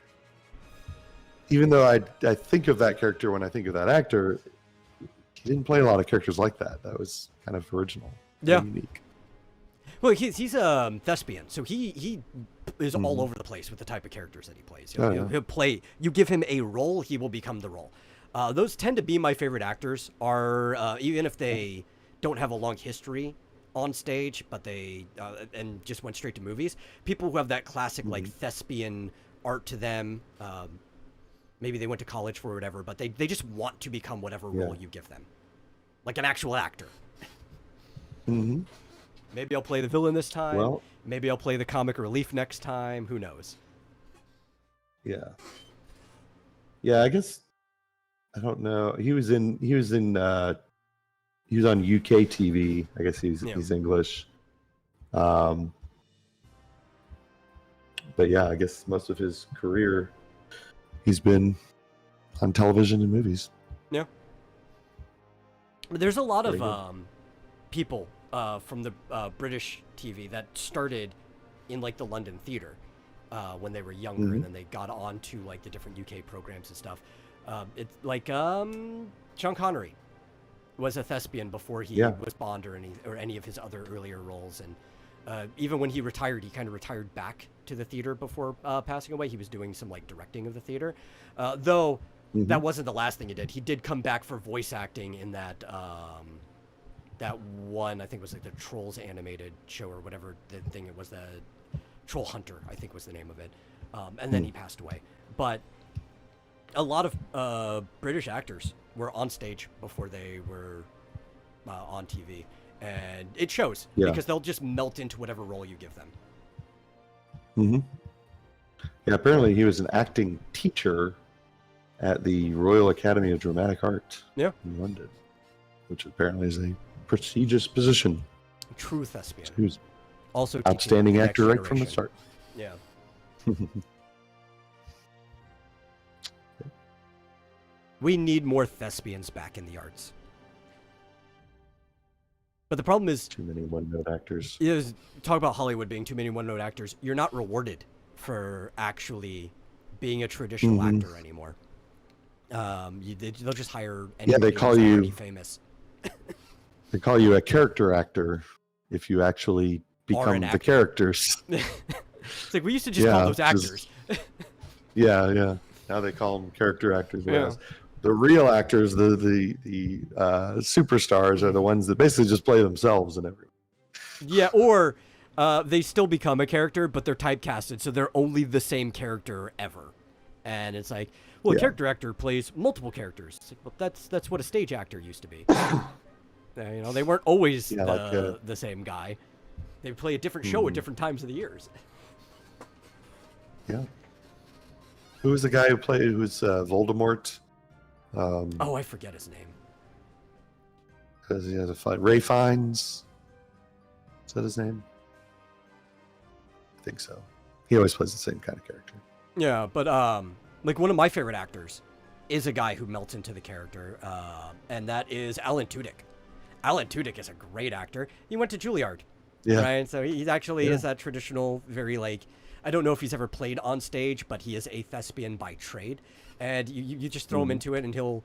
even though I think of that character when I think of that actor, he didn't play a lot of characters like that. That was kind of original, unique. Well, he's a thespian, so he is all over the place with the type of characters that he plays. He'll play. You give him a role, he will become the role. Those tend to be my favorite actors. Are even if they don't have a long history on stage, but they and just went straight to movies. People who have that classic thespian art to them. Maybe they went to college for whatever, but they just want to become whatever role you give them, like an actual actor. Maybe I'll play the villain this time. Well, maybe I'll play the comic relief next time. Who knows? Yeah. I guess I don't know. He was on UK TV. I guess he's English. But yeah, I guess most of his career he's been on television and movies. Yeah. There's a lot of people from the British TV that started in the London theater when they were younger, and then they got on to the different UK programs and stuff. It's Sean Connery was a thespian before he was Bond or any of his other earlier roles, and even when he retired, he kind of retired back to the theater before passing away. He was doing some directing of the theater, though that wasn't the last thing he did. He did come back for voice acting in that that one, I think was the Trolls animated show or whatever the thing it was, the Troll Hunter, I think was the name of it, and then he passed away. But a lot of British actors were on stage before they were on TV, and it shows because they'll just melt into whatever role you give them. Yeah, apparently he was an acting teacher at the Royal Academy of Dramatic Art in London, which apparently is a prestigious position. True thespian. Who's Also teaching outstanding the next actor right from the generation. start. Yeah. We need more thespians back in the arts. But the problem is, Too many one-note actors. Talk about Hollywood being too many one-note actors. You're not rewarded for actually being a traditional actor anymore. They'll just hire anybody they call who's you already famous. They call you a character actor if you actually become the characters. It's like we used to just call those actors. Yeah. Now they call them character actors. Whereas the real actors, the superstars, are the ones that basically just play themselves and everything. Yeah, or they still become a character, but they're typecasted, so they're only the same character ever. And it's like, well, a character actor plays multiple characters. It's like, well, that's what a stage actor used to be. They weren't always the same guy. They would play a different show at different times of the years. Yeah. Who was the guy who was Voldemort? I forget his name. Because he has a fight. Ray Fiennes. Is that his name? I think so. He always plays the same kind of character. Yeah, but like one of my favorite actors is a guy who melts into the character, and that is Alan Tudyk. Alan Tudyk is a great actor. He went to Juilliard, right? So he actually is that traditional, very like, I don't know if he's ever played on stage, but he is a thespian by trade. And you just throw him into it, and he'll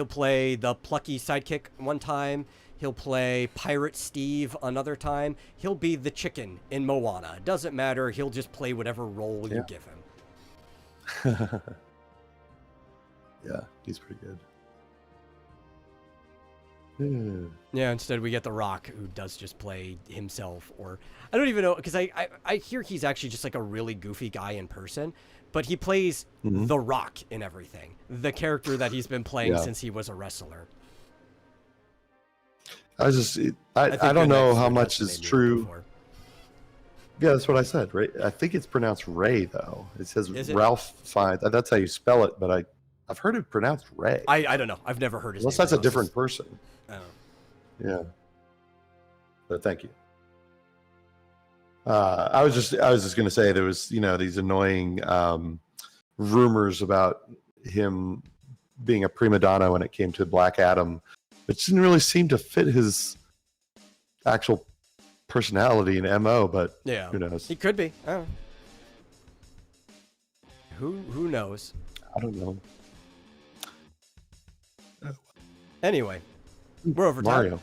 play the plucky sidekick one time. He'll play Pirate Steve another time. He'll be the chicken in Moana. It doesn't matter. He'll just play whatever role you give him. Yeah, he's pretty good. Yeah, instead we get The Rock, who does just play himself, or I don't even know, because I hear he's actually just like a really goofy guy in person, but he plays The Rock in everything, the character that he's been playing since he was a wrestler. I don't know how much is true. Yeah, that's what I said, right? I think it's pronounced Ray, though. It says Ralph Fiennes. That's how you spell it, but I've heard it pronounced Ray. I don't know. I've never heard his name. Unless that's a different person. Oh. Yeah. But thank you. I was just going to say there was, these annoying rumors about him being a prima donna when it came to Black Adam, which didn't really seem to fit his actual personality and MO, but who knows? He could be. Who knows? I don't know. Anyway, we're over time. Mario.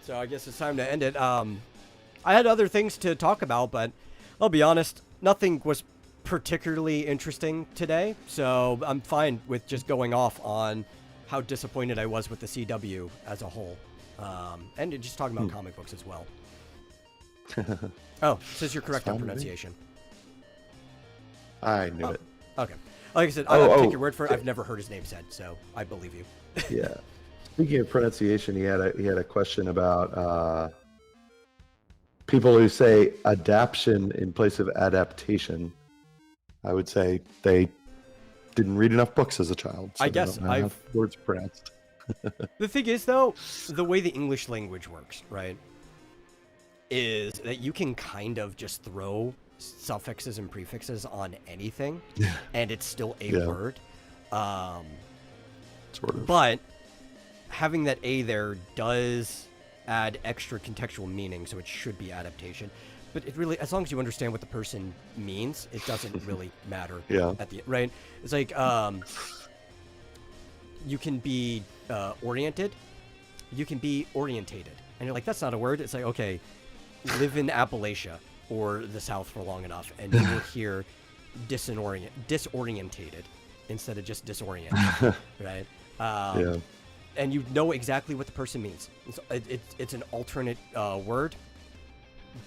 So I guess it's time to end it. I had other things to talk about, but I'll be honest, nothing was particularly interesting today, so I'm fine with just going off on how disappointed I was with the CW as a whole. And just talking about comic books as well. Oh, says you're correct on pronunciation. I knew it. Okay. Like I said, I'll take your word for it. I've never heard his name said, so I believe you. Yeah. Speaking of pronunciation, he had a question about people who say adaption in place of adaptation. I would say they didn't read enough books as a child. So I guess I've words pronounced. The thing is, though, the way the English language works, right, is that you can kind of just throw suffixes and prefixes on anything, and it's still a word. Sort of. But having that A there does add extra contextual meaning, so it should be adaptation. But it really, as long as you understand what the person means, it doesn't really matter. At the right. It's like you can be oriented, you can be orientated, and you're like, that's not a word. It's like, okay, live in Appalachia or the South for long enough, and you will hear disorientated instead of just disoriented, right? And you know exactly what the person means. It's an alternate word,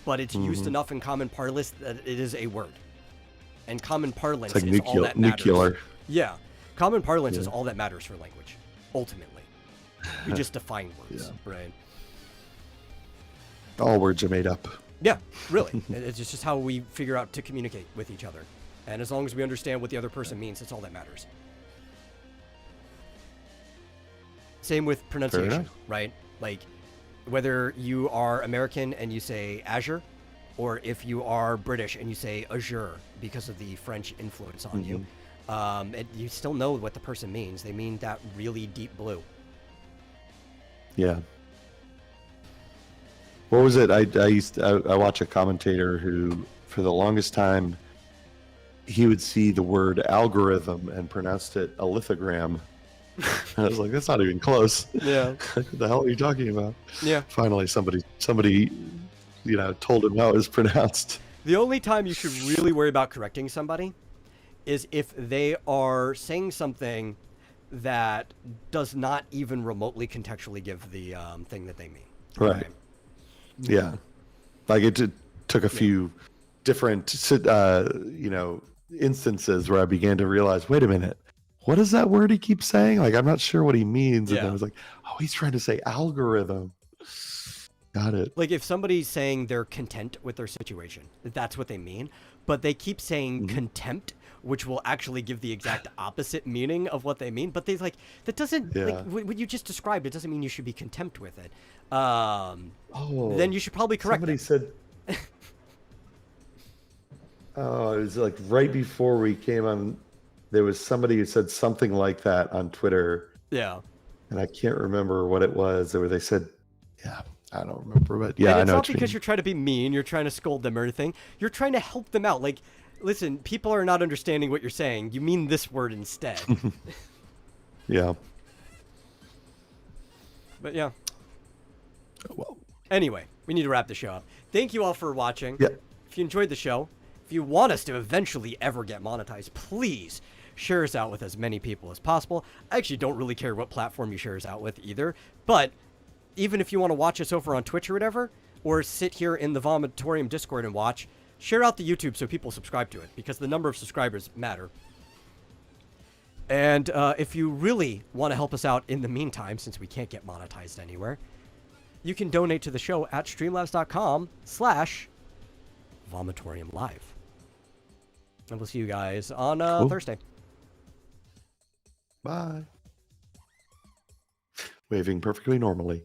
but it's used enough in common parlance that it is a word. And common parlance is all that matters. Nuclear. Yeah. Common parlance is all that matters for language, ultimately. We just define words, right? All words are made up. Yeah, really. It's just how we figure out to communicate with each other. And as long as we understand what the other person means, that's all that matters. Same with pronunciation, right? Like, Whether you are American and you say Azure, or if you are British and you say Azure because of the French influence on you, you still know what the person means. They mean that really deep blue. Yeah. What was it? I watch a commentator who, for the longest time, he would see the word algorithm and pronounced it a lithogram. I was like, that's not even close. Yeah. What the hell are you talking about? Yeah. Finally, somebody, told him how it was pronounced. The only time you should really worry about correcting somebody is if they are saying something that does not even remotely contextually give the thing that they mean. Right. Yeah. Like it took a few different, instances where I began to realize, wait a minute, what is that word he keeps saying? Like, I'm not sure what he means. And I was like, oh, he's trying to say algorithm. Got it. Like if somebody's saying they're content with their situation, that's what they mean. But they keep saying contempt, which will actually give the exact opposite meaning of what they mean. But they that doesn't, like what you just described, it doesn't mean you should be contempt with it. Then you should probably correct somebody them. said, oh, it was like right before we came on, there was somebody who said something like that on Twitter. Yeah. And I can't remember what it was, or they said, I don't remember, but I know. It's not because you're trying to be mean, you're trying to scold them or anything. You're trying to help them out. Like, listen, people are not understanding what you're saying. You mean this word instead. Yeah. But yeah. Oh, well. Anyway, we need to wrap the show up. Thank you all for watching. Yeah. If you enjoyed the show, if you want us to eventually ever get monetized, please share us out with as many people as possible. I actually don't really care what platform you share us out with either, but even if you want to watch us over on Twitch or whatever, or sit here in the Vomitorium Discord and watch, share out the YouTube so people subscribe to it, because the number of subscribers matter. And if you really want to help us out in the meantime, since we can't get monetized anywhere, you can donate to the show at streamlabs.com/vomitoriumlive. And we'll see you guys on Thursday. Bye. Waving perfectly normally.